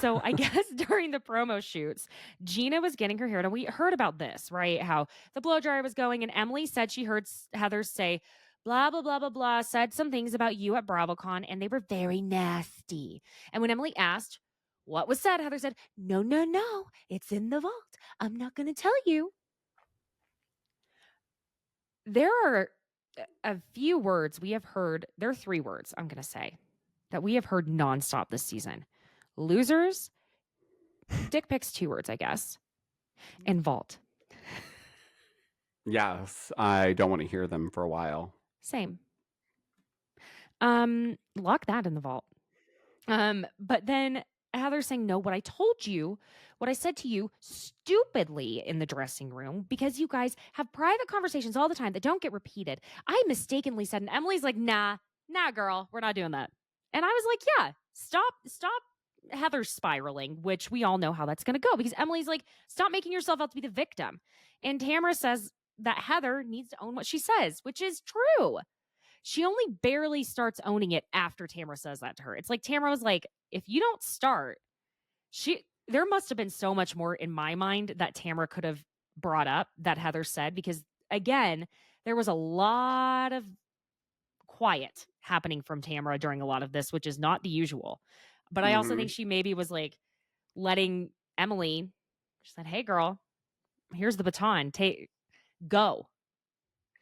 Speaker 1: So I guess during the promo shoots, Gina was getting her hair done. We heard about this, right? How the blow dryer was going, and Emily said she heard Heather say, blah, blah, blah, blah, blah, said some things about you at BravoCon, and they were very nasty. And when Emily asked what was said, Heather said, no, no, no, it's in the vault. I'm not going to tell you. There are a few words we have heard. There are 3 words I'm going to say that we have heard nonstop this season: losers, dick pics, 2 words, I guess, and vault.
Speaker 2: Yes, I don't want to hear them for a while.
Speaker 1: Same. Lock that in the vault. But then Heather's saying, no, what I told you, what I said to you stupidly in the dressing room, because you guys have private conversations all the time that don't get repeated. I mistakenly said, and Emily's like, nah, girl, we're not doing that. And I was like, yeah, stop Heather spiraling, which we all know how that's going to go, because Emily's like, stop making yourself out to be the victim. And Tamara says that Heather needs to own what she says, which is true. She only barely starts owning it after Tamara says that to her. It's like Tamara was like, if you don't start, there must have been so much more in my mind that Tamara could have brought up that Heather said, because again, there was a lot of quiet happening from Tamara during a lot of this, which is not the usual. But I also think she maybe was like letting Emily, she said, hey girl, here's the baton. Go.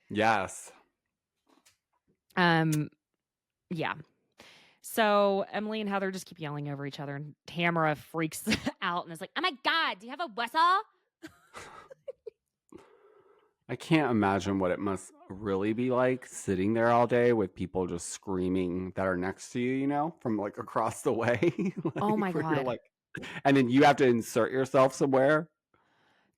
Speaker 2: Yes.
Speaker 1: Yeah. So Emily and Heather just keep yelling over each other, and Tamara freaks out and is like, oh my God, do you have a whistle?
Speaker 2: I can't imagine what it must really be like sitting there all day with people just screaming that are next to you, from like across the way. Like,
Speaker 1: Oh my
Speaker 2: where you're
Speaker 1: God.
Speaker 2: like, and then you have to insert yourself somewhere.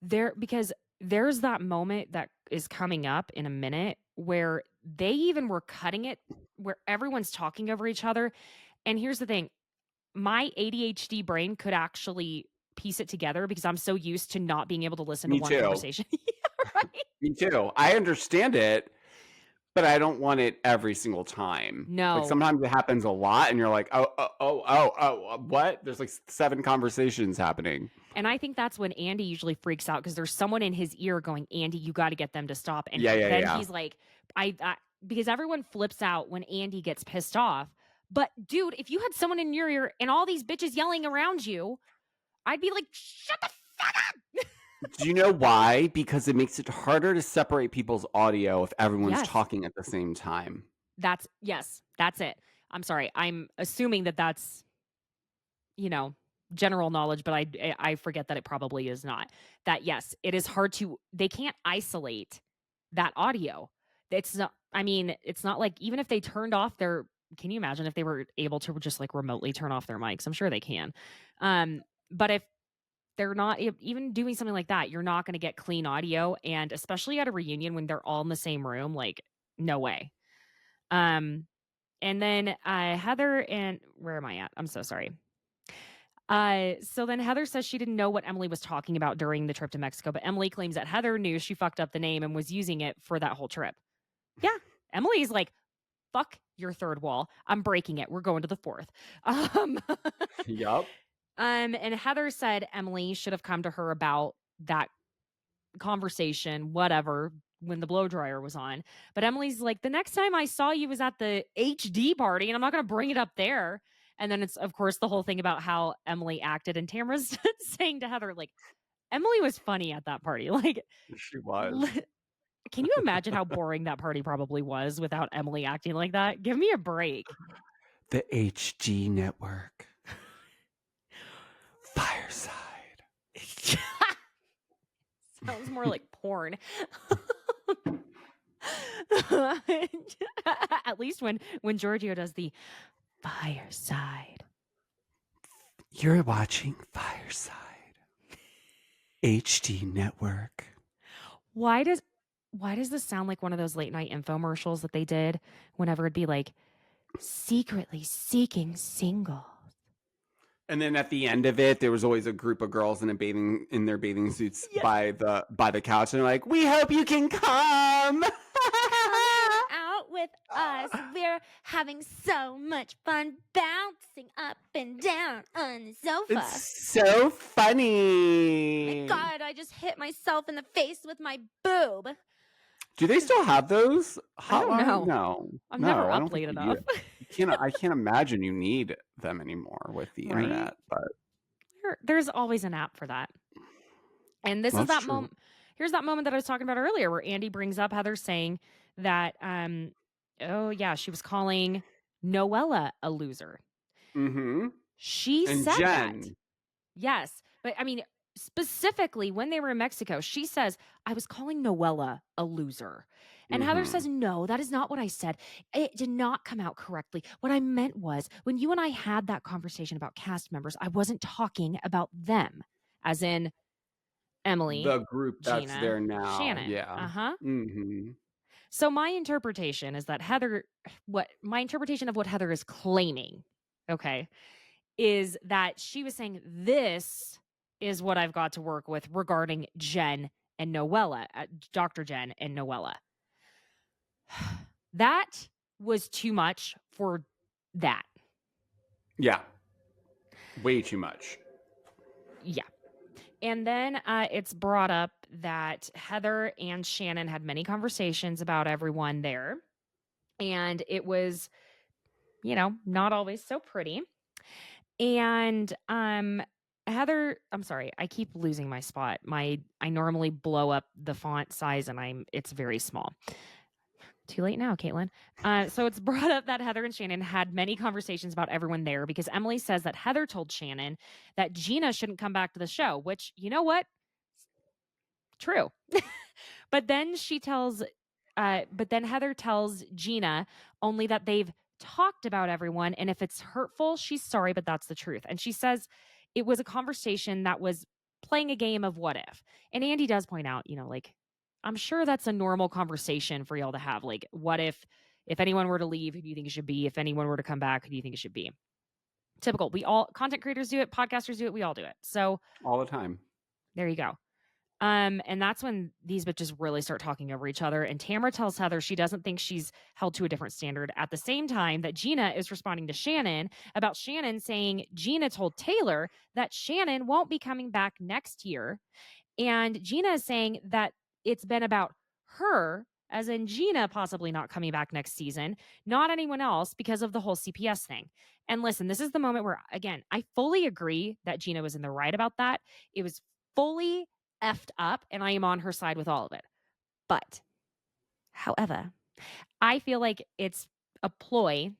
Speaker 1: Because there's that moment that is coming up in a minute where they even were cutting it, where everyone's talking over each other. And here's the thing, my ADHD brain could actually piece it together because I'm so used to not being able to listen to
Speaker 2: Me
Speaker 1: one
Speaker 2: too.
Speaker 1: conversation. Yeah, right?
Speaker 2: Me too. I understand it, but I don't want it every single time. Like
Speaker 1: No.
Speaker 2: sometimes it happens a lot and you're like, what? There's like 7 conversations happening.
Speaker 1: And I think that's when Andy usually freaks out because there's someone in his ear going, Andy, you got to get them to stop. And
Speaker 2: Yeah.
Speaker 1: he's like, because everyone flips out when Andy gets pissed off. But dude, if you had someone in your ear and all these bitches yelling around you, I'd be like, shut the fuck up.
Speaker 2: Do you know why? Because it makes it harder to separate people's audio if everyone's
Speaker 1: Yes.
Speaker 2: talking at the same time.
Speaker 1: That's it. I'm sorry. I'm assuming that's, general knowledge, but I forget that it probably is not. That yes, it is hard they can't isolate that audio. It's not like, even if they turned off can you imagine if they were able to just like remotely turn off their mics? I'm sure they can. But if they're not even doing something like that, you're not going to get clean audio. And especially at a reunion when they're all in the same room, like no way. And then Heather and where am I at? I'm so sorry. So then Heather says she didn't know what Emily was talking about during the trip to Mexico, but Emily claims that Heather knew she fucked up the name and was using it for that whole trip. Yeah. Emily's like, fuck your 3rd wall. I'm breaking it. We're going to the 4th.
Speaker 2: Yup.
Speaker 1: And Heather said Emily should have come to her about that conversation, whatever, when the blow dryer was on. But Emily's like, the next time I saw you was at the HD party, and I'm not going to bring it up there. And then it's, of course, the whole thing about how Emily acted. And Tamara's saying to Heather, like, Emily was funny at that party. Like,
Speaker 2: She was.
Speaker 1: can you imagine how boring that party probably was without Emily acting like that? Give me a break.
Speaker 2: The HD network. Fireside.
Speaker 1: Sounds more like porn. At least when Giorgio does the fireside.
Speaker 2: You're watching Fireside. HD network.
Speaker 1: Why does this sound like one of those late night infomercials that they did whenever it'd be like secretly seeking single?
Speaker 2: And then at the end of it, there was always a group of girls in their bathing suits by the couch, and they're like, "We hope you can come
Speaker 1: out with us. We're having so much fun bouncing up and down on the sofa.
Speaker 2: It's so funny.
Speaker 1: My God, I just hit myself in the face with my boob."
Speaker 2: Do they still have those?
Speaker 1: I don't know.
Speaker 2: No,
Speaker 1: I'm never up late enough.
Speaker 2: I can't imagine you need them anymore with the internet. But
Speaker 1: there's always an app for that. And this is that moment. Here's that moment that I was talking about earlier, where Andy brings up Heather saying that, she was calling Noella a loser.
Speaker 2: Mm-hmm.
Speaker 1: She said
Speaker 2: Jen.
Speaker 1: that. Yes, but I mean, specifically when they were in Mexico, she says, "I was calling Noella a loser." And Heather says, "No, that is not what I said. It did not come out correctly. What I meant was, when you and I had that conversation about cast members, I wasn't talking about them, as in Emily,
Speaker 2: the group that's
Speaker 1: Gina,
Speaker 2: there now.
Speaker 1: Shannon."
Speaker 2: Yeah.
Speaker 1: So my interpretation is that my interpretation of what Heather is claiming, okay, is that she was saying, this is what I've got to work with regarding Jen and Noella, Dr. Jen and Noella. That was too much for that.
Speaker 2: Yeah. Way too much.
Speaker 1: Yeah. And then it's brought up that Heather and Shannon had many conversations about everyone there. And it was, not always so pretty. And Heather, I'm sorry, I keep losing my spot. I normally blow up the font size and it's very small. Too late now, Caitlin. So it's brought up that Heather and Shannon had many conversations about everyone there, because Emily says that Heather told Shannon that Gina shouldn't come back to the show, which, you know what? True. But then Heather tells Gina only that they've talked about everyone, and if it's hurtful, she's sorry, but that's the truth. And she says it was a conversation that was playing a game of what if. And Andy does point out, like, I'm sure that's a normal conversation for y'all to have. Like, what if anyone were to leave, who do you think it should be? If anyone were to come back, who do you think it should be? Typical. We all, content creators do it, podcasters do it, we all do it. So
Speaker 2: all the time.
Speaker 1: There you go. And that's when these bitches really start talking over each other. And Tamara tells Heather she doesn't think she's held to a different standard, at the same time that Gina is responding to Shannon about Shannon saying Gina told Taylor that Shannon won't be coming back next year. And Gina is saying that it's been about her, as in Gina possibly not coming back next season, not anyone else, because of the whole CPS thing. And listen, this is the moment where, again, I fully agree that Gina was in the right about that. It was fully effed up, and I am on her side with all of it. But, however, I feel like it's a ploy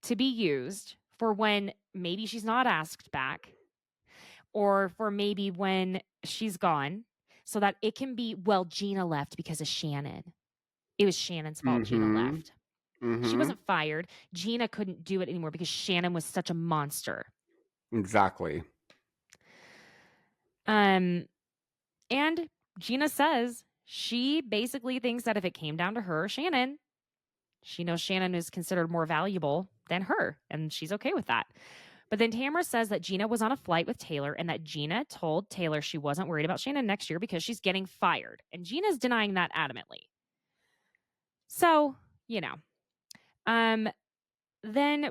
Speaker 1: to be used for when maybe she's not asked back, or for maybe when she's gone, so that it can be, well, Gina left because of Shannon. It was Shannon's fault Gina left. She wasn't fired. Gina couldn't do it anymore because Shannon was such a monster.
Speaker 2: Exactly.
Speaker 1: And Gina says she basically thinks that if it came down to her or Shannon, she knows Shannon is considered more valuable than her, and she's okay with that. But then Tamara says that Gina was on a flight with Taylor, and that Gina told Taylor she wasn't worried about Shannon next year because she's getting fired. And Gina's denying that adamantly. So, then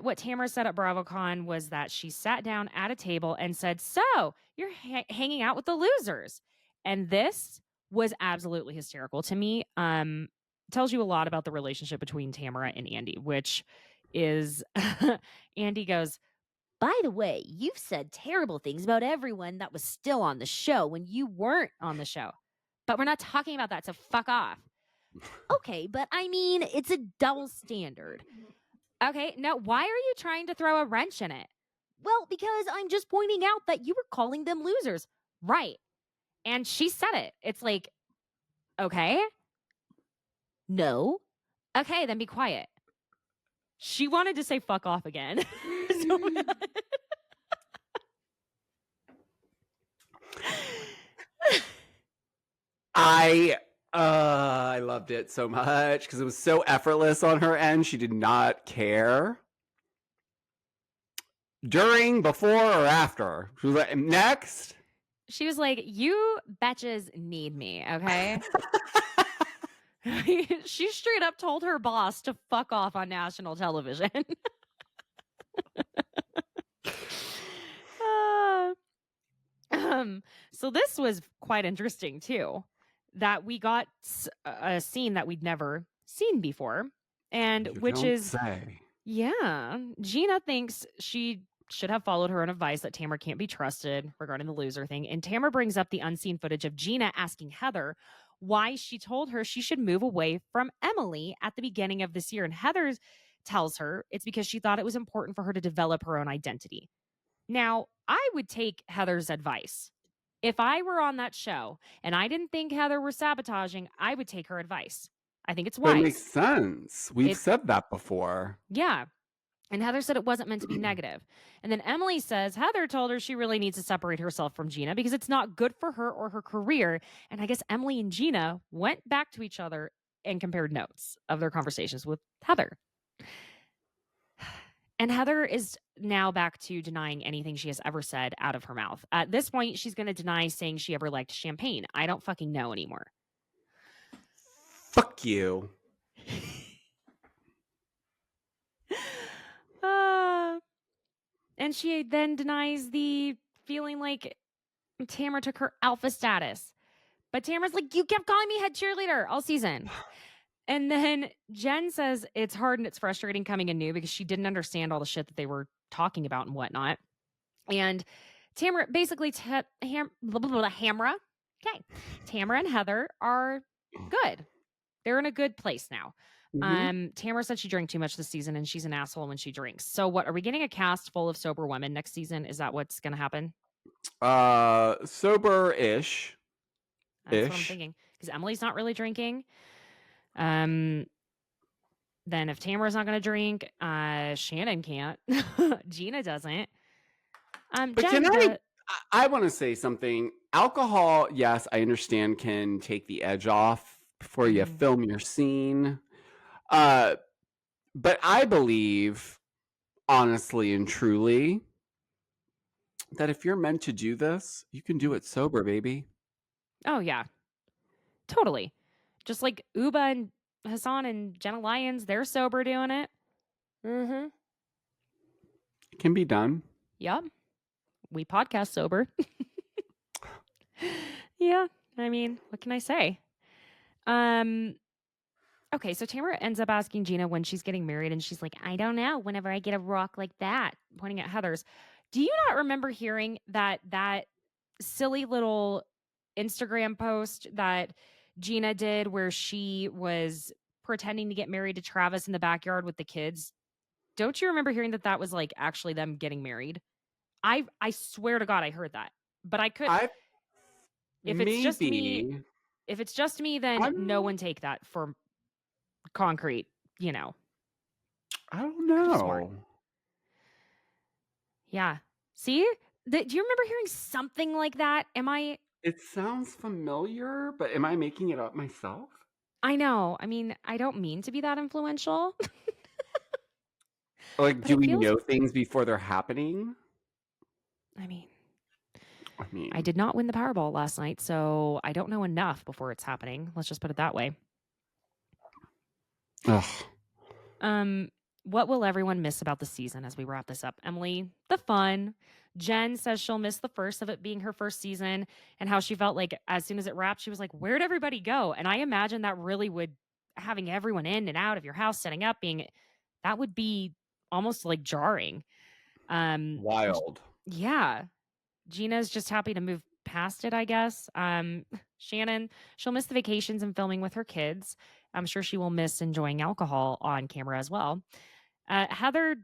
Speaker 1: what Tamara said at BravoCon was that she sat down at a table and said, "So, you're hanging out with the losers." And this was absolutely hysterical to me. Tells you a lot about the relationship between Tamara and Andy, which is Andy goes, "By the way, you've said terrible things about everyone that was still on the show when you weren't on the show. But we're not talking about that, so fuck off." Okay, but I mean, it's a double standard. Okay, now why are you trying to throw a wrench in it? Well, because I'm just pointing out that you were calling them losers. Right. And she said it. It's like, okay, no. Okay, then be quiet. She wanted to say fuck off again. So
Speaker 2: I loved it so much because it was so effortless on her end. She did not care. During, before, or after. She was like, next.
Speaker 1: she was like, "You betches need me, okay?" She straight up told her boss to fuck off on national television. Uh, so this was quite interesting too, that we got a scene that we'd never seen before, and
Speaker 2: You
Speaker 1: which
Speaker 2: don't
Speaker 1: is,
Speaker 2: say.
Speaker 1: yeah, Gina thinks she should have followed her own advice that Tamara can't be trusted regarding the loser thing. And Tamara brings up the unseen footage of Gina asking Heather why she told her she should move away from Emily at the beginning of this year. And Heather tells her it's because she thought it was important for her to develop her own identity. Now, I would take Heather's advice. If I were on that show and I didn't think Heather were sabotaging, I would take her advice. I think it's
Speaker 2: But it makes
Speaker 1: wise.
Speaker 2: sense. We've
Speaker 1: It,
Speaker 2: said that before.
Speaker 1: yeah. And Heather said it wasn't meant to be negative. And then Emily says Heather told her she really needs to separate herself from Gina because it's not good for her or her career. And I guess Emily and Gina went back to each other and compared notes of their conversations with Heather. And Heather is now back to denying anything she has ever said out of her mouth. At this point, she's going to deny saying she ever liked champagne. I don't fucking know anymore.
Speaker 2: Fuck you.
Speaker 1: And she then denies the feeling like Tamara took her alpha status. But Tamara's like, "You kept calling me head cheerleader all season." And then Jen says it's hard and it's frustrating coming in new because she didn't understand all the shit that they were talking about and whatnot. And Tamara basically, Hamra. Okay. Tamara and Heather are good. They're in a good place now. Tamara said she drank too much this season and she's an asshole when she drinks. So what, are we getting a cast full of sober women next season? Is that what's going to happen?
Speaker 2: Sober-ish.
Speaker 1: That's what I'm thinking. Because Emily's not really drinking. Then if Tamara's not going to drink, Shannon can't. Gina doesn't.
Speaker 2: But
Speaker 1: Jen,
Speaker 2: I want to say something. Alcohol, yes, I understand, can take the edge off before you film your scene. But I believe, honestly and truly, that if you're meant to do this, you can do it sober, baby.
Speaker 1: Oh, yeah. Totally. Just like Uba and Hassan and Jenna Lyons, they're sober doing it.
Speaker 2: It can be done.
Speaker 1: Yep. We podcast sober. Yeah. I mean, what can I say? Okay, so Tamara ends up asking Gina when she's getting married, and she's like, "I don't know, whenever I get a rock like that," pointing at Heather's. Do you not remember hearing that silly little Instagram post that Gina did where she was pretending to get married to Travis in the backyard with the kids? Don't you remember hearing that was like actually them getting married? I swear to God I heard that. But I could, if it's just me, then no one take that for concrete, you know.
Speaker 2: I don't know.
Speaker 1: Yeah. See? Do you remember hearing something like that?
Speaker 2: It sounds familiar, but am I making it up myself?
Speaker 1: I know. I mean, I don't mean to be that influential.
Speaker 2: Like, do we know things before they're happening?
Speaker 1: I mean, I did not win the Powerball last night, so I don't know enough before it's happening. Let's just put it that way.
Speaker 2: Ugh.
Speaker 1: What will everyone miss about the season as we wrap this up? Emily, the fun. Jen says she'll miss the first of it being her first season and how she felt like as soon as it wrapped, she was like, where'd everybody go? And I imagine that really would, having everyone in and out of your house, setting up, being, that would be almost like jarring. Um,
Speaker 2: Wild.
Speaker 1: yeah. Gina's just happy to move past it, I guess. Shannon, she'll miss the vacations and filming with her kids. I'm sure she will miss enjoying alcohol on camera as well. Heather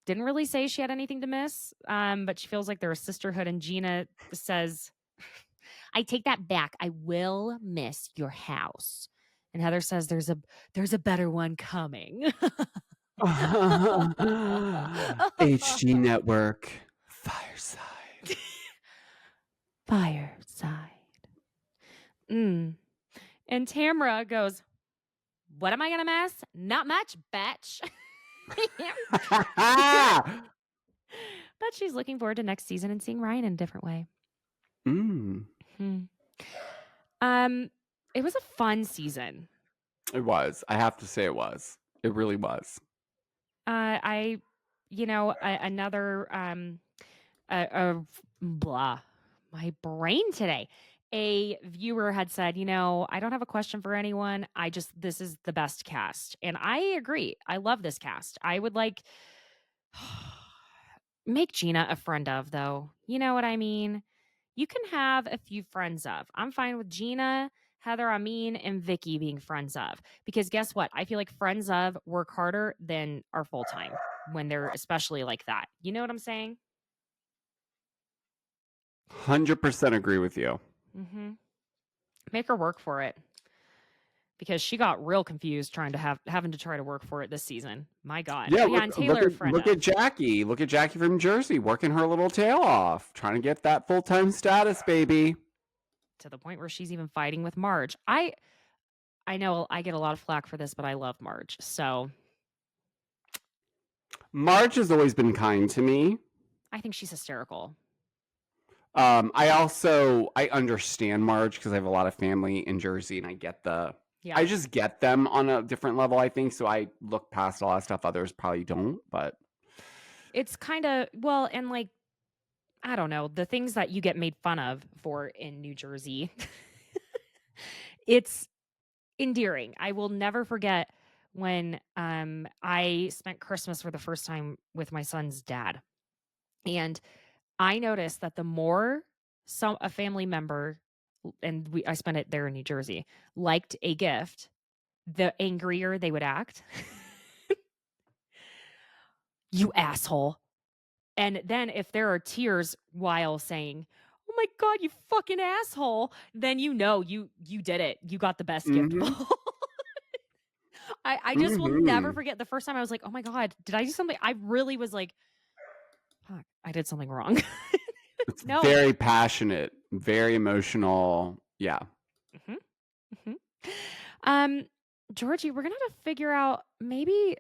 Speaker 1: didn't really say she had anything to miss, but she feels like they're a sisterhood. And Gina says, I take that back. I will miss your house. And Heather says there's a better one coming.
Speaker 2: HG Network. Fireside.
Speaker 1: Fireside. Mm. And Tamara goes, what am I going to miss? Not much, bitch. But she's looking forward to next season and seeing Ryan in a different way.
Speaker 2: Mm.
Speaker 1: Hmm. It was a fun season.
Speaker 2: It was. I have to say it was. It really was.
Speaker 1: Another blah, my brain today. A viewer had said, I don't have a question for anyone. This is the best cast. And I agree. I love this cast. I would like make Gina a friend of, though. You know what I mean? You can have a few friends of. I'm fine with Gina, Heather, Amin, and Vicky being friends of. Because guess what? I feel like friends of work harder than are full time when they're especially like that. You know what I'm saying?
Speaker 2: 100% agree with you.
Speaker 1: Mm-hmm. Make her work for it. Because she got real confused having to try to work for it this season. My God.
Speaker 2: Yeah,
Speaker 1: And Taylor,
Speaker 2: look at Jackie. Look at Jackie from Jersey working her little tail off, trying to get that full-time status, baby.
Speaker 1: To the point where she's even fighting with Marge. I know I get a lot of flack for this, but I love Marge. So
Speaker 2: Marge has always been kind to me.
Speaker 1: I think she's hysterical.
Speaker 2: I understand Marge because I have a lot of family in Jersey, and I just get them on a different level, I think. So I look past a lot of stuff others probably don't, but
Speaker 1: it's kind of, well, and like, I don't know, the things that you get made fun of for in New Jersey. It's endearing. I will never forget when I spent Christmas for the first time with my son's dad. And I noticed that the more a family member, and I spent it there in New Jersey, liked a gift, the angrier they would act. You asshole. And then if there are tears while saying, "Oh my god, you fucking asshole," then you did it. You got the best gift of all. I just will never forget the first time I was like, "Oh my god, did I do something?" I really was like, "Fuck, I did something wrong."
Speaker 2: it's
Speaker 1: No.
Speaker 2: very passionate, very emotional. Yeah.
Speaker 1: Georgie, we're gonna have to figure out maybe.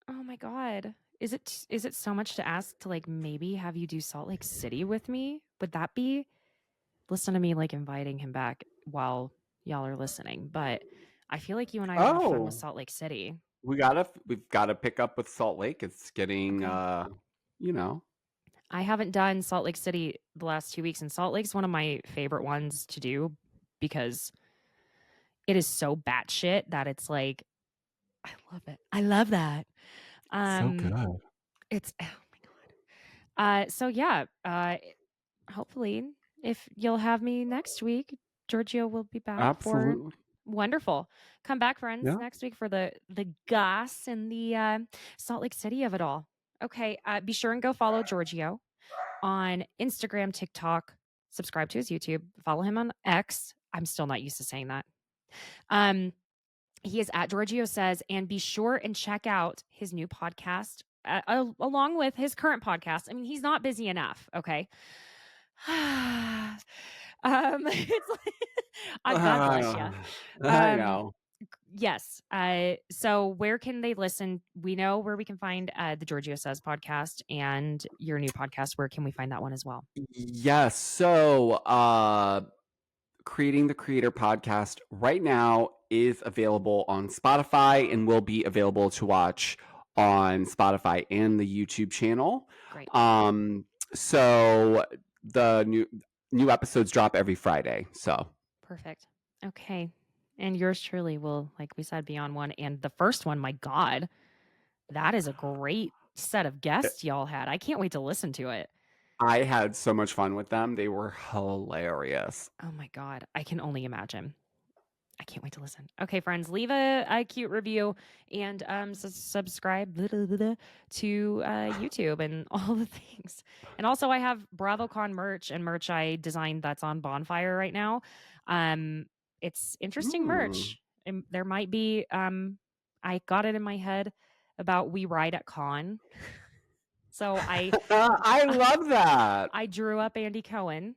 Speaker 1: Oh my god, is it so much to ask to like maybe have you do Salt Lake City with me? Would that be? Listen to me like inviting him back while y'all are listening, but I feel like you and I would have fun with Salt Lake City.
Speaker 2: We've got to pick up with Salt Lake. It's getting
Speaker 1: I haven't done Salt Lake City the last 2 weeks, and Salt Lake's one of my favorite ones to do because it is so batshit that it's like I love it. I love that.
Speaker 2: so good.
Speaker 1: It's oh my god. So yeah, hopefully if you'll have me next week, Giorgio will be back
Speaker 2: Absolutely.
Speaker 1: for wonderful. Come back, friends,
Speaker 2: Yeah.
Speaker 1: next week for the goss and the Salt Lake City of it all. Okay, be sure and go follow Giorgio on Instagram, TikTok, subscribe to his YouTube, follow him on X. I'm still not used to saying that. He is at Giorgio Says, and be sure and check out his new podcast along with his current podcast. I mean, he's not busy enough. Okay. It's like, God bless you.
Speaker 2: I know.
Speaker 1: Yes. So where can they listen? We know where we can find the Giorgio Says podcast and your new podcast. Where can we find that one as well?
Speaker 2: Yes. So Creating the Creator podcast right now is available on Spotify and will be available to watch on Spotify and the YouTube channel.
Speaker 1: Great.
Speaker 2: So the new episodes drop every Friday. So
Speaker 1: Perfect. Okay. And yours truly will, like we said, be on one. And the first one, my God, that is a great set of guests y'all had. I can't wait to listen to it.
Speaker 2: I had so much fun with them. They were hilarious.
Speaker 1: Oh my God. I can only imagine. I can't wait to listen. Okay, friends, leave a cute review and subscribe to YouTube and all the things. And also, I have BravoCon merch and merch I designed that's on Bonfire right now. It's interesting
Speaker 2: Mm.
Speaker 1: merch. And there might be. I got it in my head about we ride at con. So
Speaker 2: I love that.
Speaker 1: I drew up Andy Cohen,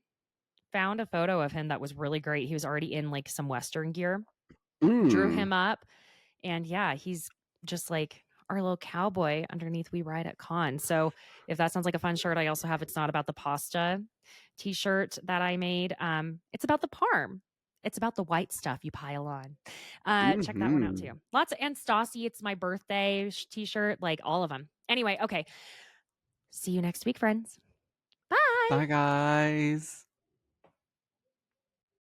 Speaker 1: found a photo of him that was really great. He was already in like some Western gear, drew
Speaker 2: Mm.
Speaker 1: him up, and yeah, he's just like our little cowboy underneath We Ride at Con. So if that sounds like a fun shirt, I also have It's Not About the Pasta t-shirt that I made. It's about the parm. It's about the white stuff you pile on. Check that one out
Speaker 2: Mm-hmm.
Speaker 1: too. Lots of, and Stassi, it's my birthday t-shirt, like all of them. Anyway, okay. See you next week, friends. Bye.
Speaker 2: Bye, guys.